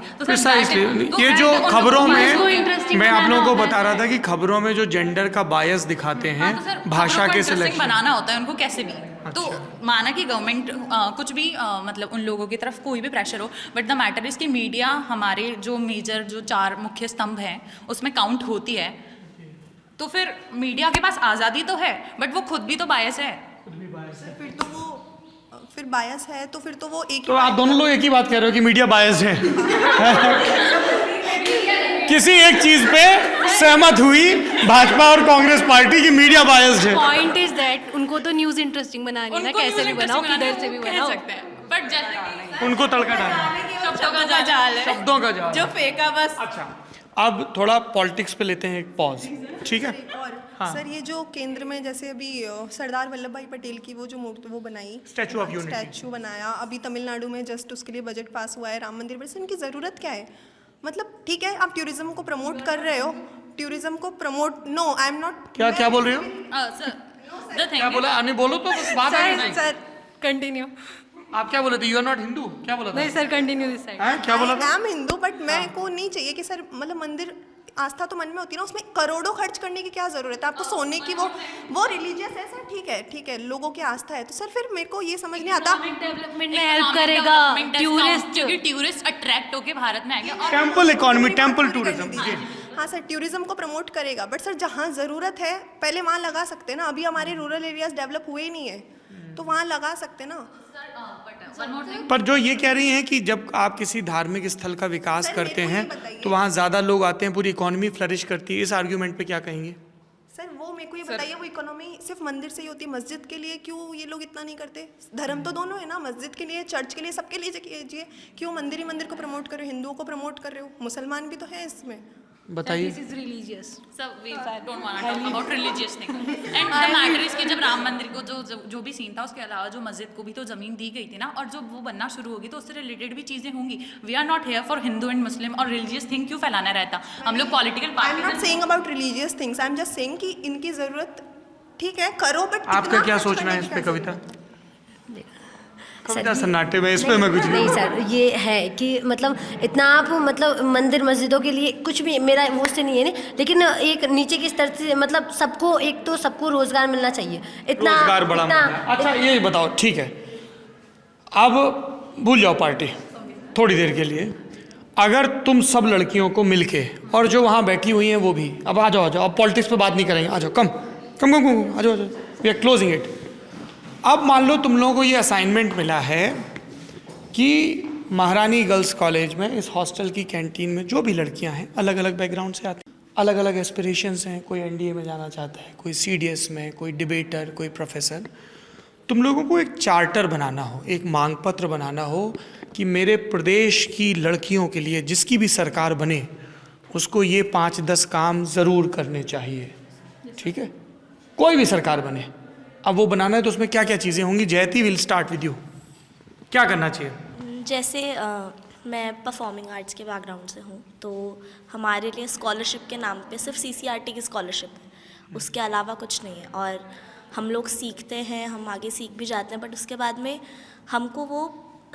तो ये जो खबरों में मैं आप लोगों को बता रहा था कि खबरों में जो जेंडर का बायस दिखाते हैं, भाषा के सिलेक्शन बनाना होता है उनको कैसे भी। तो माना कि गवर्नमेंट कुछ भी मतलब उन लोगों की तरफ कोई भी प्रेशर हो, बट द मैटर इज़ कि मीडिया हमारे जो मेजर जो 4 मुख्य स्तंभ हैं उसमें काउंट होती है। तो फिर मीडिया के पास आज़ादी तो है, बट वो खुद भी तो बायस है। फिर तो वो फिर बायस है, तो फिर तो वो एक, तो आप दोनों लोग एक ही बात कह रहे हो कि मीडिया बायस है। किसी एक चीज पे सहमत हुई भाजपा और कांग्रेस पार्टी की, मीडिया बायस्ड है। पॉइंट इज दैट उनको तो न्यूज़ इंटरेस्टिंग बनानी है ना, कैसे भी बनाओ, किधर से भी बनाओ, बट जैसे उनको तड़का डालना, शब्दों का जाल है, शब्दों का जाल जो फेंका बस। अच्छा, अब थोड़ा पॉलिटिक्स पे लेते हैं एक पॉज, ठीक है। और सर ये जो केंद्र में जैसे अभी सरदार वल्लभ भाई पटेल की वो जो मूर्ति वो बनाई, स्टैचू ऑफ यूनिटी, स्टैचू बनाया, अभी तमिलनाडु में जस्ट उसके लिए बजट पास हुआ है, राम मंदिर पर। इनकी ज़रूरत क्या है? मतलब ठीक है आप टूरिज्म को प्रमोट कर रहे हो, टूरिज्म को promote, no I am not. क्या बोल रहे हो? क्या बोला? आने बोलो तो बात है। Sir continue. आप क्या बोले थे? यू आर नॉट हिंदू, क्या बोला था? नहीं सर, कंटिन्यू दिस साइड। क्या बोला था? आई एम हिंदू, बट मैं को नहीं चाहिए कि सर मतलब मंदिर आस्था तो मन में होती है ना, उसमें करोड़ों खर्च करने की क्या जरूरत है? आपको सोने की वो रिलीजियस है सर, ठीक है लोगों की आस्था है, तो सर फिर मेरे को ये समझ नहीं आता। डेवलपमेंट में हेल्प करेगा टूरिस्ट, क्योंकि टूरिस्ट अट्रैक्ट होके भारत में आएंगे। Temple economy, temple tourism. हाँ सर, टूरिज्म को प्रमोट करेगा, बट सर जहाँ ज़रूरत है पहले वहाँ लगा सकते हैं ना। अभी हमारे रूरल एरियाज डेवलप हुए ही नहीं है, तो वहाँ लगा सकते हैं ना। पर जो ये कह रही हैं कि जब आप किसी धार्मिक स्थल का विकास करते हैं तो वहाँ ज़्यादा लोग आते हैं, पूरी इकोनॉमी फ्लरिश करती है, इस आर्ग्यूमेंट पे क्या कहेंगे? सर वो मेरे को ये बताइए, वो इकोनॉमी सिर्फ मंदिर से ही होती है? मस्जिद के लिए क्यों ये लोग इतना नहीं करते? धर्म तो दोनों है ना, मस्जिद के लिए, चर्च के लिए, सबके लिए कीजिए। क्यों मंदिर ही मंदिर को प्रमोट कर रहे हो, हिंदुओं को प्रमोट कर रहे हो? मुसलमान भी तो है इसमें। बताइए। दिस इज रिलीजियस, सब we don't want to talk about religious thing. And the matter is कि जब राम मंदिर को जो भी सीन था, उसके अलावा जो मस्जिद को भी तो ज़मीन दी गई थी ना, और जब वो बनना शुरू होगी तो उससे रिलेटेड भी चीज़ें होंगी। We are not here for Hindu and Muslim, और रिलीजियस थिंग क्यों फैलाना रहता? हम लोग political I am not saying about religious things, I am just saying कि इनकी ज़रूरत ठीक है करो, बट आपका क्या सोचना है इस पे कविता? कविता सन्नाटे में, इस पे मैं कुछ नहीं सर, ये है कि मतलब इतना आप मतलब मंदिर मस्जिदों के लिए कुछ भी मेरा वो से नहीं है, नहीं, लेकिन एक नीचे की स्तर से मतलब सबको, एक तो सबको रोजगार मिलना चाहिए, इतना रोजगार बड़ा। अच्छा ये बताओ, ठीक है अब भूल जाओ पार्टी, थोड़ी देर के लिए, अगर तुम सब लड़कियों को मिलके और जो वहाँ बैठी हुई हैं वो भी, अब आ जाओ, अब पॉलिटिक्स पे बात नहीं करेंगे, आ जाओ, कम आ जाओ, वी आर क्लोजिंग इट। अब मान लो तुम लोगों को ये असाइनमेंट मिला है कि महारानी गर्ल्स कॉलेज में इस हॉस्टल की कैंटीन में जो भी लड़कियां हैं, अलग अलग बैकग्राउंड से आती हैं, अलग अलग एस्पिरेशंस हैं, कोई एनडीए में जाना चाहता है, कोई सीडीएस में, कोई डिबेटर, कोई प्रोफेसर। तुम लोगों को एक चार्टर बनाना हो, एक मांग पत्र बनाना हो कि मेरे प्रदेश की लड़कियों के लिए जिसकी भी सरकार बने उसको ये 5-10 काम ज़रूर करने चाहिए, ठीक है, कोई भी सरकार बने। अब वो बनाना है तो उसमें क्या क्या चीज़ें होंगी? जयती, विल स्टार्ट विद यू, क्या करना चाहिए? जैसे मैं परफॉर्मिंग आर्ट्स के बैकग्राउंड से हूँ, तो हमारे लिए स्कॉलरशिप के नाम पे सिर्फ सीसीआरटी की स्कॉलरशिप है, उसके अलावा कुछ नहीं है। और हम लोग सीखते हैं, हम आगे सीख भी जाते हैं, बट उसके बाद में हमको वो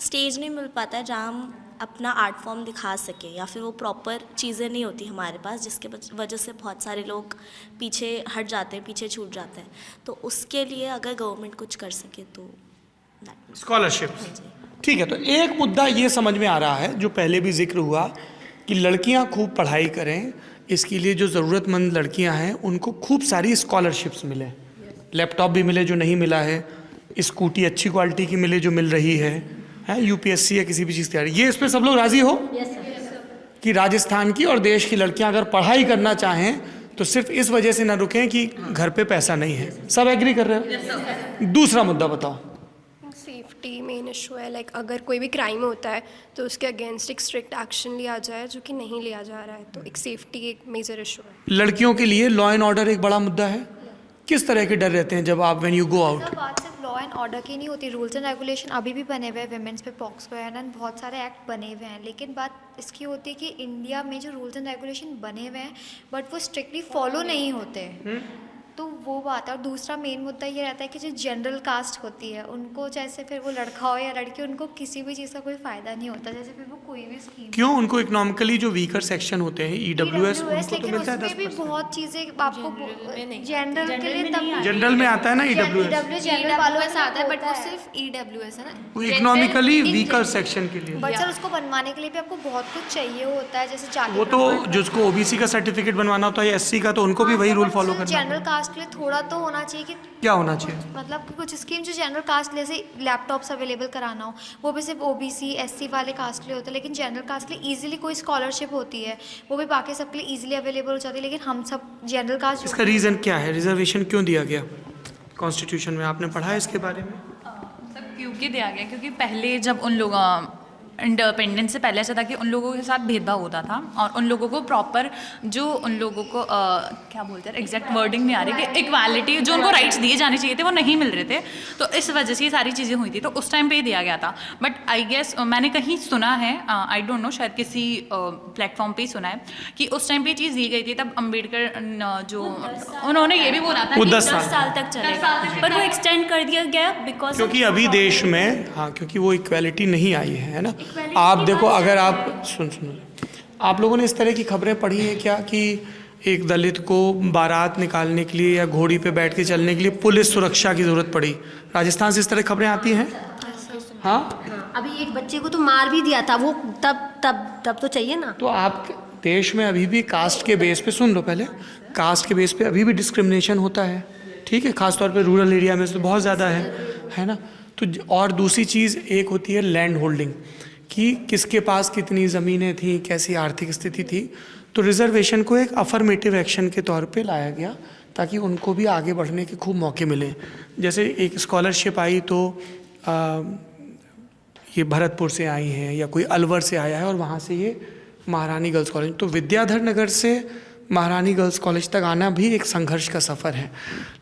स्टेज नहीं मिल पाता है जहाँ हम अपना आर्ट फॉर्म दिखा सकें, या फिर वो प्रॉपर चीज़ें नहीं होती हमारे पास, जिसके वजह से बहुत सारे लोग पीछे हट जाते हैं, पीछे छूट जाते हैं। तो उसके लिए अगर गवर्नमेंट कुछ कर सके तो स्कॉलरशिप, ठीक है। तो एक मुद्दा ये समझ में आ रहा है जो पहले भी जिक्र हुआ कि लड़कियां खूब पढ़ाई करें, इसके लिए जो ज़रूरतमंद लड़कियां हैं उनको खूब सारी स्कॉलरशिप्स मिले, लैपटॉप भी मिले जो नहीं मिला है, स्कूटी अच्छी क्वालिटी की मिले जो मिल रही है, यूपीएससी या किसी भी चीज़ तैयारी। ये इस पर सब लोग राज़ी हो कि राजस्थान की और देश की लड़कियां अगर पढ़ाई करना चाहें तो सिर्फ इस वजह से ना रुकें कि घर पे पैसा नहीं है। सब एग्री कर रहे हो? दूसरा मुद्दा बताओ। सेफ्टी मेन इशू है, लाइक अगर कोई भी क्राइम होता है तो उसके अगेंस्ट एक स्ट्रिक्ट एक्शन लिया जाए, जो कि नहीं लिया जा रहा है, तो एक सेफ्टी एक मेजर इशू है। लड़कियों के लिए लॉ एंड ऑर्डर एक बड़ा मुद्दा है। किस तरह के डर रहते हैं जब आप व्हेन यू गो आउट? बात सिर्फ लॉ एंड ऑर्डर की नहीं होती, रूल्स एंड रेगुलेशन अभी भी बने हुए हैं, विमेंस पे पॉक्सो है ना, बहुत सारे एक्ट बने हुए हैं, लेकिन बात इसकी होती है कि इंडिया में जो रूल्स एंड रेगुलेशन बने हुए हैं बट वो स्ट्रिक्टली फॉलो नहीं होते, तो वो बात है। और दूसरा मेन मुद्दा ये रहता है कि जो जनरल कास्ट होती है उनको, जैसे फिर वो लड़का हो या लड़की, उनको किसी भी चीज़ का कोई फ़ायदा नहीं होता, जैसे फिर वो कोई भी स्कीम। क्यों? उनको इकोनॉमिकली जो वीकर सेक्शन होते हैं ईडब्ल्यूएस, लेकिन उसमें भी बहुत चीज़ें आपको जनरल के लिए तब जनरल में आता है ना ईडब्ल्यूएस, जनरल वालों में आता है, बट वो सिर्फ ईडब्ल्यूएस है ना, वो इकोनॉमिकली वीकर सेक्शन के लिए। बट सर उसको बनवाने के लिए भी आपको बहुत कुछ चाहिए होता है, जैसे जाति, वो तो जिसको ओबीसी का सर्टिफिकेट बनवाना होता है या एससी का, तो उनको भी वही रूल फॉलो करना है। जनरल कास्ट के लिए थोड़ा तो होना चाहिए कि क्या होना चाहिए, मतलब कि कुछ स्कीम जो जनरल कास्ट जैसे लैपटॉप्स अवेलेबल कराना हो, वो भी सिर्फ ओबीसी एससी वाले कास्ट के लिए होता है, लेकिन जनरल कास्ट के लिए इजीली कोई स्कॉलरशिप होती है, वो भी बाकी सबके लिए इजीली अवेलेबल हो जाती है, लेकिन हम सब जनरल कास्ट। इसका रीज़न क्या है? रिजर्वेशन क्यों दिया गया कॉन्स्टिट्यूशन में? आपने पढ़ा है इसके बारे में? सब क्योंकि दिया गया, क्योंकि पहले जब उन लोग इंडिपेंडेंस से पहले ऐसा था कि उन लोगों के साथ भेदभाव होता था, और उन लोगों को प्रॉपर जो उन लोगों को क्या बोलते हैं, एग्जैक्ट वर्डिंग नहीं आ रही, कि इक्वालिटी जो उनको राइट्स दिए जाने चाहिए थे वो नहीं मिल रहे थे, तो इस वजह से ये सारी चीज़ें हुई थी, तो उस टाइम पे ही दिया गया था। बट आई गेस मैंने कहीं सुना है, आई डोंट नो, शायद किसी प्लेटफॉर्म पे ही सुना है कि उस टाइम पे चीज़ दी गई थी, तब अम्बेडकर जो उन्होंने ये भी बोला था कि 10 साल तक चलेगा, पर वो एक्सटेंड कर दिया गया बिकॉज क्योंकि अभी देश में, हाँ, क्योंकि वो इक्वालिटी नहीं आई है ना। आप देखो, अगर आप सुनो, आप लोगों ने इस तरह की खबरें पढ़ी हैं क्या कि एक दलित को बारात निकालने के लिए या घोड़ी पे बैठ के चलने के लिए पुलिस सुरक्षा की ज़रूरत पड़ी? राजस्थान से इस तरह खबरें आती हैं। हाँ, अभी एक बच्चे को तो मार भी दिया था, वो तब तो चाहिए ना। तो आप देश में अभी भी कास्ट के बेस पे, सुन लो पहले, कास्ट के बेस पे अभी भी डिस्क्रिमिनेशन होता है, ठीक है, खासतौर पे रूरल एरिया में तो बहुत ज़्यादा है ना। तो और दूसरी चीज़ एक होती है लैंड होल्डिंग, कि किसके पास कितनी ज़मीनें थी, कैसी आर्थिक स्थिति थी, तो रिजर्वेशन को एक अफर्मेटिव एक्शन के तौर पे लाया गया ताकि उनको भी आगे बढ़ने के खूब मौके मिले। जैसे एक स्कॉलरशिप आई तो ये भरतपुर से आई हैं या कोई अलवर से आया है और वहाँ से ये महारानी गर्ल्स कॉलेज, तो विद्याधर नगर से महारानी गर्ल्स कॉलेज तक आना भी एक संघर्ष का सफ़र है,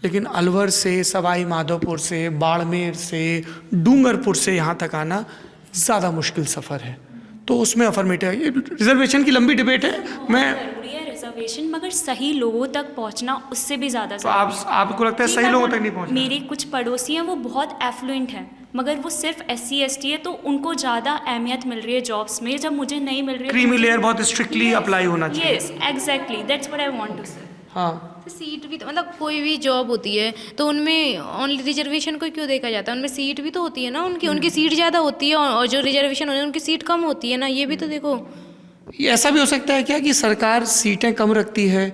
लेकिन अलवर से, सवाई माधोपुर से, बाड़मेर से, डूंगरपुर से यहाँ तक आना ज़्यादा मुश्किल सफ़र है। तो उसमें अफर्मेटिव रिजर्वेशन की लंबी डिबेट है। मैं जरूरी है रिजर्वेशन, मगर सही लोगों तक पहुंचना उससे भी ज़्यादा। तो आपको लगता है सही लोगों तक नहीं पहुंचना? मेरे कुछ पड़ोसी हैं वो बहुत एफ्लुएंट हैं, मगर वो सिर्फ SC ST है, तो उनको ज़्यादा अहमियत मिल रही है जॉब्स में, जब मुझे नहीं मिल रही है। क्रीमी लेयर बहुत स्ट्रिक्टली अप्लाई होना चाहिए। Yes exactly, that's what I want to say. हाँ, पे सीट भी तो मतलब कोई भी जॉब होती है तो उनमें ओनली रिजर्वेशन को क्यों देखा जाता है? उनमें सीट भी तो होती है ना, उनकी सीट ज़्यादा होती है और जो रिजर्वेशन होती है उनकी सीट कम होती है ना, ये भी तो देखो। ये ऐसा भी हो सकता है क्या कि सरकार सीटें कम रखती है,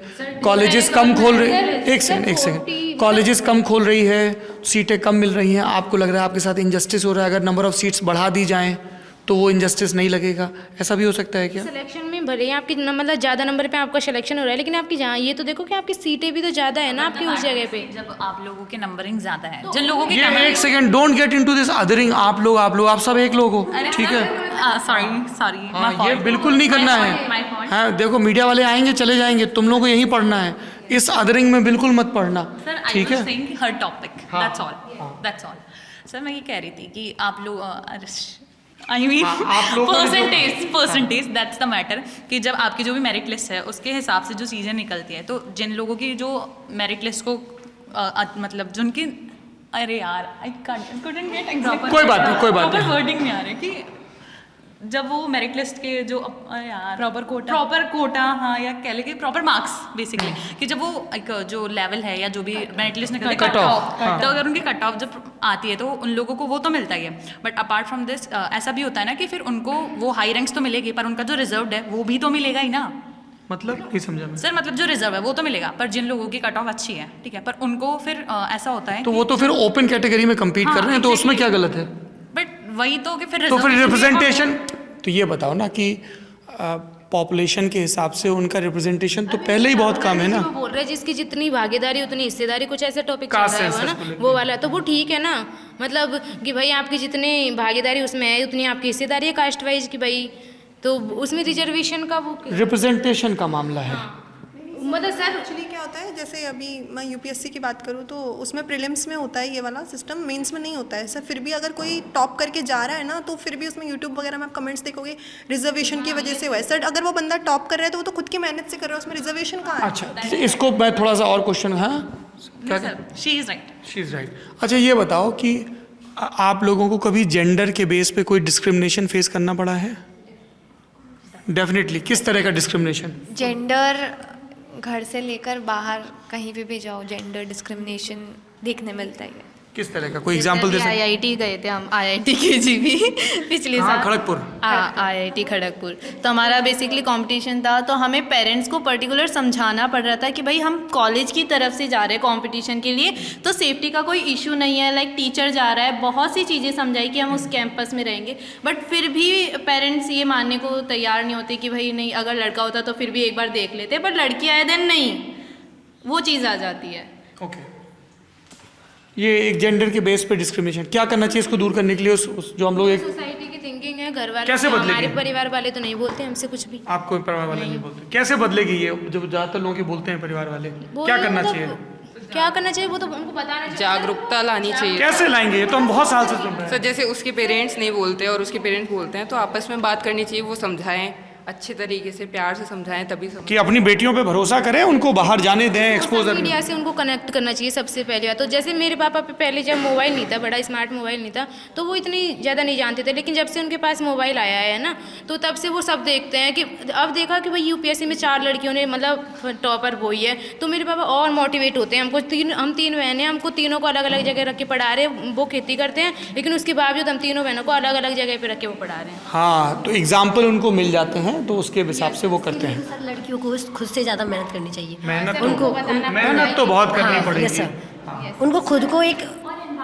कॉलेजेस कम खोल रही, एक सेकंड, कॉलेजेस कम खोल रही है, सीटें कम मिल रही हैं, आपको लग रहा है आपके साथ इंजस्टिस हो रहा है, अगर नंबर ऑफ सीट्स बढ़ा दी जाएं तो वो इंजस्टिस नहीं लगेगा, ऐसा भी हो सकता है क्या? सिलेक्शन में भले ही आपकी मतलब ज़्यादा नंबर पे आपका सिलेक्शन हो रहा है, लेकिन आपकी जहाँ ये तो देखो कि आपकी सीटें भी तो ज़्यादा है ना आपकी उस जगह पे। जब आप लोगों के नंबरिंग ज़्यादा है, जिन लोगों की ये एक second, don't get into this adhering, आप लोग आप सब एक लोग हो, ठीक है? सॉरी हाँ, ये बिल्कुल नहीं करना है। हाँ देखो, मीडिया वाले आएंगे चले जाएंगे, तुम लोगों को यही पढ़ना है, इस अदरिंग में बिल्कुल मत पढ़ना, ठीक है? हर टॉपिक, दैट्स ऑल। सर मैं ये कह रही थी कि आप लोग परसेंटेज दैट्स द मैटर, कि जब आपकी जो भी मेरिट लिस्ट है उसके हिसाब से जो चीज़ें निकलती हैं, तो जिन लोगों की जो मेरिट लिस्ट को मतलब जिनकी, अरे यार आई couldn't get एग्जांपल, कोई बात नहीं, वर्डिंग नहीं आ रही कि जब वो मेरिट लिस्ट के जो यार प्रॉपर कोटा हाँ, या कह लें कि प्रॉपर मार्क्स बेसिकली, कि जब वो एक जो लेवल है या जो भी मेरिट लिस्ट निकलती है कट ऑफ, तो अगर उनकी कट ऑफ जब आती है तो उन लोगों को वो तो मिलता ही है, बट अपार्ट फ्रॉम दिस ऐसा भी होता है ना कि फिर उनको वो हाई रैंक्स तो मिलेगी, पर उनका जो रिजर्व्ड है वो भी तो मिलेगा ही ना। मतलब नहीं समझा मैं। सर मतलब जो रिजर्व है वो तो मिलेगा, पर जिन लोगों की कट ऑफ अच्छी है, ठीक है, पर उनको फिर ऐसा होता है तो वो तो फिर ओपन कैटेगरी में कम्पीट कर रहे हैं, तो उसमें क्या गलत है? बट वही तो कि फिर रिप्रेजेंटेशन, तो ये बताओ ना कि पॉपुलेशन के हिसाब से उनका रिप्रेजेंटेशन तो पहले ही बहुत कम है ना। बोल रहे जिसकी जितनी भागीदारी उतनी हिस्सेदारी, कुछ ऐसे टॉपिक चल रहा है ना वो वाला, तो वो ठीक है ना, मतलब कि भाई आपकी जितनी भागीदारी उसमें है उतनी आपकी हिस्सेदारी है कास्ट वाइज की भाई, तो उसमें रिजर्वेशन का वो रिप्रेजेंटेशन का मामला है। मतलब सर एक्चुअली क्या होता है, जैसे अभी मैं यूपीएससी की बात करूँ तो उसमें प्रीलिम्स में होता है ये वाला सिस्टम, मेंस में नहीं होता है सर। फिर भी अगर कोई टॉप करके जा रहा है ना, तो फिर भी उसमें यूट्यूब वगैरह में आप कमेंट्स देखोगे रिजर्वेशन की वजह से हुआ है सर। अगर वो बंदा टॉप कर रहा है तो वो तो खुद की मेहनत से कर रहा है, उसमें रिजर्वेशन कहाँ है? अच्छा, इसको मैं थोड़ा सा और क्वेश्चन, हाँ शी इज़ राइट। अच्छा ये बताओ कि आप लोगों को कभी जेंडर के बेस पे कोई डिस्क्रिमिनेशन फेस करना पड़ा है? डेफिनेटली, किस तरह का डिस्क्रिमिनेशन? जेंडर, घर से लेकर बाहर कहीं पे भी जाओ जेंडर डिस्क्रिमिनेशन देखने मिलता है। किस तरह का, कोई एग्जांपल दे सकते? आईआईटी गए थे हम, आईआईटी केजीबी पिछले साल, खड़गपुर, आईआईटी खड़गपुर, तो हमारा बेसिकली कंपटीशन था, तो हमें पेरेंट्स को पर्टिकुलर समझाना पड़ रहा था कि भाई हम कॉलेज की तरफ से जा रहे हैं कंपटीशन के लिए, तो सेफ्टी का कोई इशू नहीं है, लाइक टीचर जा रहा है, बहुत सी चीज़ें समझाई कि हम उस कैंपस में रहेंगे, बट फिर भी पेरेंट्स ये मानने को तैयार नहीं होते कि भाई नहीं, अगर लड़का होता तो फिर भी एक बार देख लेते, बट लड़की आए दिन नहीं, वो चीज़ आ जाती है। ओके, ये एक जेंडर के बेस पे डिस्क्रिमिनेशन, क्या करना चाहिए इसको दूर करने के लिए? जो हम लोग एक सोसाइटी की थिंकिंग है, घर वाले कैसे बदलेगी? हमारे परिवार वाले तो नहीं बोलते हमसे कुछ भी। आपको परिवार वाले नहीं बोलते, कैसे बदलेगी ये जब ज़्यादातर लोगों के बोलते हैं परिवार वाले? क्या करना चाहिए? क्या करना चाहिए वो तो उनको बताना चाहिए, जागरूकता लानी चाहिए। कैसे लाएंगे? ये तो हम बहुत साल से सुन रहे हैं। सर जैसे उसके पेरेंट्स नहीं बोलते और उसके पेरेंट्स बोलते हैं, तो आपस में बात करनी चाहिए, वो समझाएं अच्छे तरीके से, प्यार से समझाएं, तभी कि अपनी बेटियों पे भरोसा करें, उनको बाहर जाने दें, एक्सपोजर मीडिया से उनको कनेक्ट करना चाहिए सबसे पहले बात। तो जैसे मेरे पापा पे पहले जब मोबाइल नहीं था, बड़ा स्मार्ट मोबाइल नहीं था, तो वो इतनी ज़्यादा नहीं जानते थे, लेकिन जब से उनके पास मोबाइल आया है ना, तो तब से वो सब देखते हैं कि अब देखा कि भाई यूपीएससी में 4 लड़कियों ने मतलब टॉपर वो ही है, तो मेरे पापा और मोटिवेट होते हैं। हमको हम 3 बहन हैं, हमको तीनों को अलग अलग जगह रख के पढ़ा रहे हैं, वो खेती करते हैं, लेकिन उसके बावजूद हम तीनों बहनों को अलग अलग जगह पर रख के वो पढ़ा रहे हैं। हाँ, तो एग्जाम्पल उनको मिल जाते हैं, तो उसके हिसाब से वो करते हैं। सर लड़कियों को खुद से ज़्यादा मेहनत करनी चाहिए, मेहनत उनको तो बहुत करनी पड़ेगी। यस सर, उनको खुद को एक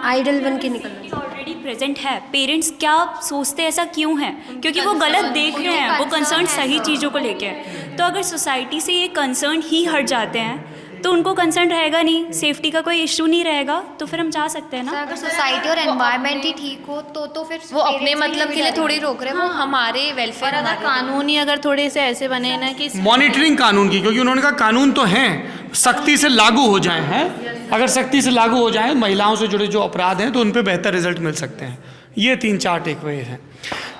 आइडल बन के निकलना ऑलरेडी प्रेजेंट है। पेरेंट्स क्या सोचते हैं, ऐसा क्यों है? क्योंकि वो गलत देख रहे हैं, वो कंसर्न सही चीज़ों को लेके है। तो अगर सोसाइटी से ये कंसर्न ही हट जाते हैं तो उनको कंसर्न रहेगा नहीं, सेफ्टी का कोई इशू नहीं रहेगा, तो फिर हम जा सकते हैं ना। अगर सोसाइटी और एनवायरनमेंट ही ठीक हो तो फिर वो अपने मतलब के लिए थोड़ी रोक रहे हैं, वो हमारे वेलफेयर, अगर कानून ही अगर थोड़े से ऐसे बने ना कि मॉनिटरिंग कानून की, क्योंकि उन्होंने कहा कानून तो हैं, सख्ती से लागू हो जाए हैं, अगर सख्ती से लागू हो जाए, महिलाओं से जुड़े जो अपराध हैं तो उन पर बेहतर रिजल्ट मिल सकते हैं। ये 3-4 टेकअवे हैं।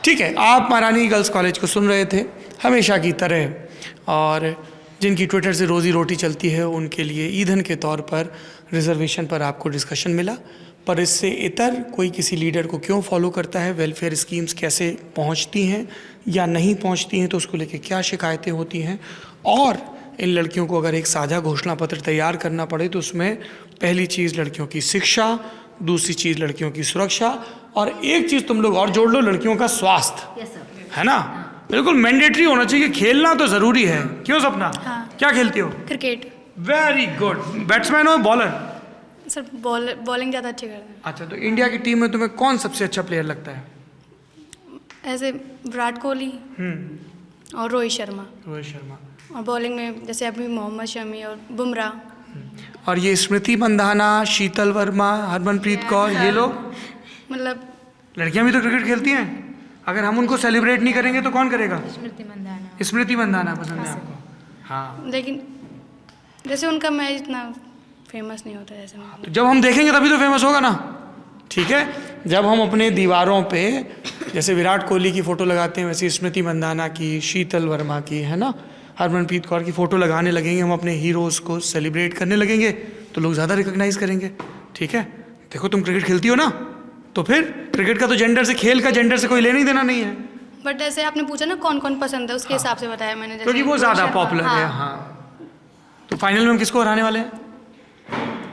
ठीक है, आप महारानी गर्ल्स कॉलेज को सुन रहे थे हमेशा की तरह, और जिनकी ट्विटर से रोज़ी रोटी चलती है उनके लिए ईंधन के तौर पर रिजर्वेशन पर आपको डिस्कशन मिला, पर इससे इतर कोई किसी लीडर को क्यों फॉलो करता है, वेलफेयर स्कीम्स कैसे पहुंचती हैं या नहीं पहुंचती हैं, तो उसको लेके क्या शिकायतें होती हैं, और इन लड़कियों को अगर एक साझा घोषणा पत्र तैयार करना पड़े तो उसमें पहली चीज़ लड़कियों की शिक्षा, दूसरी चीज़ लड़कियों की सुरक्षा, और एक चीज़ तुम लोग और जोड़ लो, लड़कियों का स्वास्थ्य, है ना? बिल्कुल मैंडेटरी होना चाहिए। खेलना तो ज़रूरी है। क्यों सपना? हाँ। क्या खेलती हो? क्रिकेट। Very good. बैट्समैन हो बॉलर? सर बॉलिंग ज़्यादा अच्छी करते हैं। अच्छा, तो इंडिया की टीम में तुम्हें कौन सबसे अच्छा प्लेयर लगता है? ऐसे विराट कोहली और रोहित शर्मा। रोहित शर्मा। और बॉलिंग में जैसे अभी मोहम्मद शमी और बुमराह। और ये स्मृति मंधाना, शीतल वर्मा, हरमनप्रीत कौर, ये लोग मतलब लड़कियां भी तो क्रिकेट खेलती हैं। अगर हम उनको सेलिब्रेट नहीं करेंगे तो कौन करेगा? स्मृति मंधाना पसंद है आपको? हाँ। लेकिन जैसे उनका मैच इतना फेमस नहीं होता जैसे तो जब हम देखेंगे तभी तो फेमस होगा ना, ठीक है? जब हम अपने दीवारों पे जैसे विराट कोहली की फ़ोटो लगाते हैं, वैसे स्मृति मंधाना की, शीतल वर्मा की, है ना, हरमनप्रीत कौर की फ़ोटो लगाने लगेंगे, हम अपने हीरोज़ को सेलिब्रेट करने लगेंगे तो लोग ज़्यादा रिकॉग्नाइज़ करेंगे, ठीक है? देखो तुम क्रिकेट खेलती हो ना, तो फिर क्रिकेट का तो जेंडर से, खेल का जेंडर से कोई लेना ही देना नहीं है। बट जैसे आपने पूछा ना कौन कौन पसंद है, उसके हिसाब से बताया मैंने। जैसे क्योंकि वो ज़्यादा पॉपुलर है। हाँ, तो फाइनल में हम किसको हराने वाले हैं?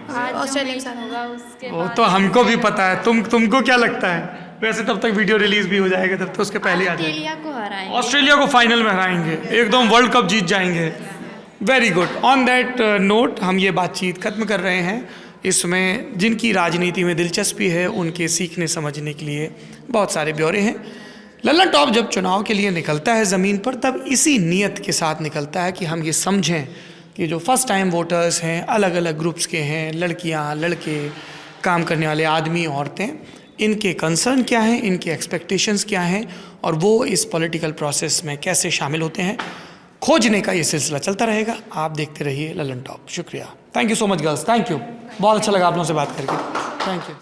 ऑस्ट्रेलिया के साथ होगा उसके। वो तो हमको भी पता है। तुमको क्या लगता है? वैसे तब तक वीडियो रिलीज भी हो जाएगा, तब तो उसके पहले आ जाएगा। ऑस्ट्रेलिया को हराएंगे। ऑस्ट्रेलिया को फाइनल में हराएंगे, एकदम वर्ल्ड कप जीत जाएंगे। Very good. On that note हम ये बातचीत खत्म कर रहे हैं। इसमें जिनकी राजनीति में दिलचस्पी है उनके सीखने समझने के लिए बहुत सारे ब्यौरे हैं। लल्लन टॉप जब चुनाव के लिए निकलता है ज़मीन पर, तब इसी नीयत के साथ निकलता है कि हम ये समझें कि जो फर्स्ट टाइम वोटर्स हैं, अलग अलग ग्रुप्स के हैं, लड़कियां, लड़के, काम करने वाले आदमी, औरतें, इनके कंसर्न क्या हैं, इनके एक्सपेक्टेशंस क्या हैं, और वो इस पॉलिटिकल प्रोसेस में कैसे शामिल होते हैं, खोजने का ये सिलसिला चलता रहेगा। आप देखते रहिए लल्लन टॉप। शुक्रिया। Thank you so much girls, thank you. बहुत अच्छा लगा आप लोगों से बात करके। Thank you.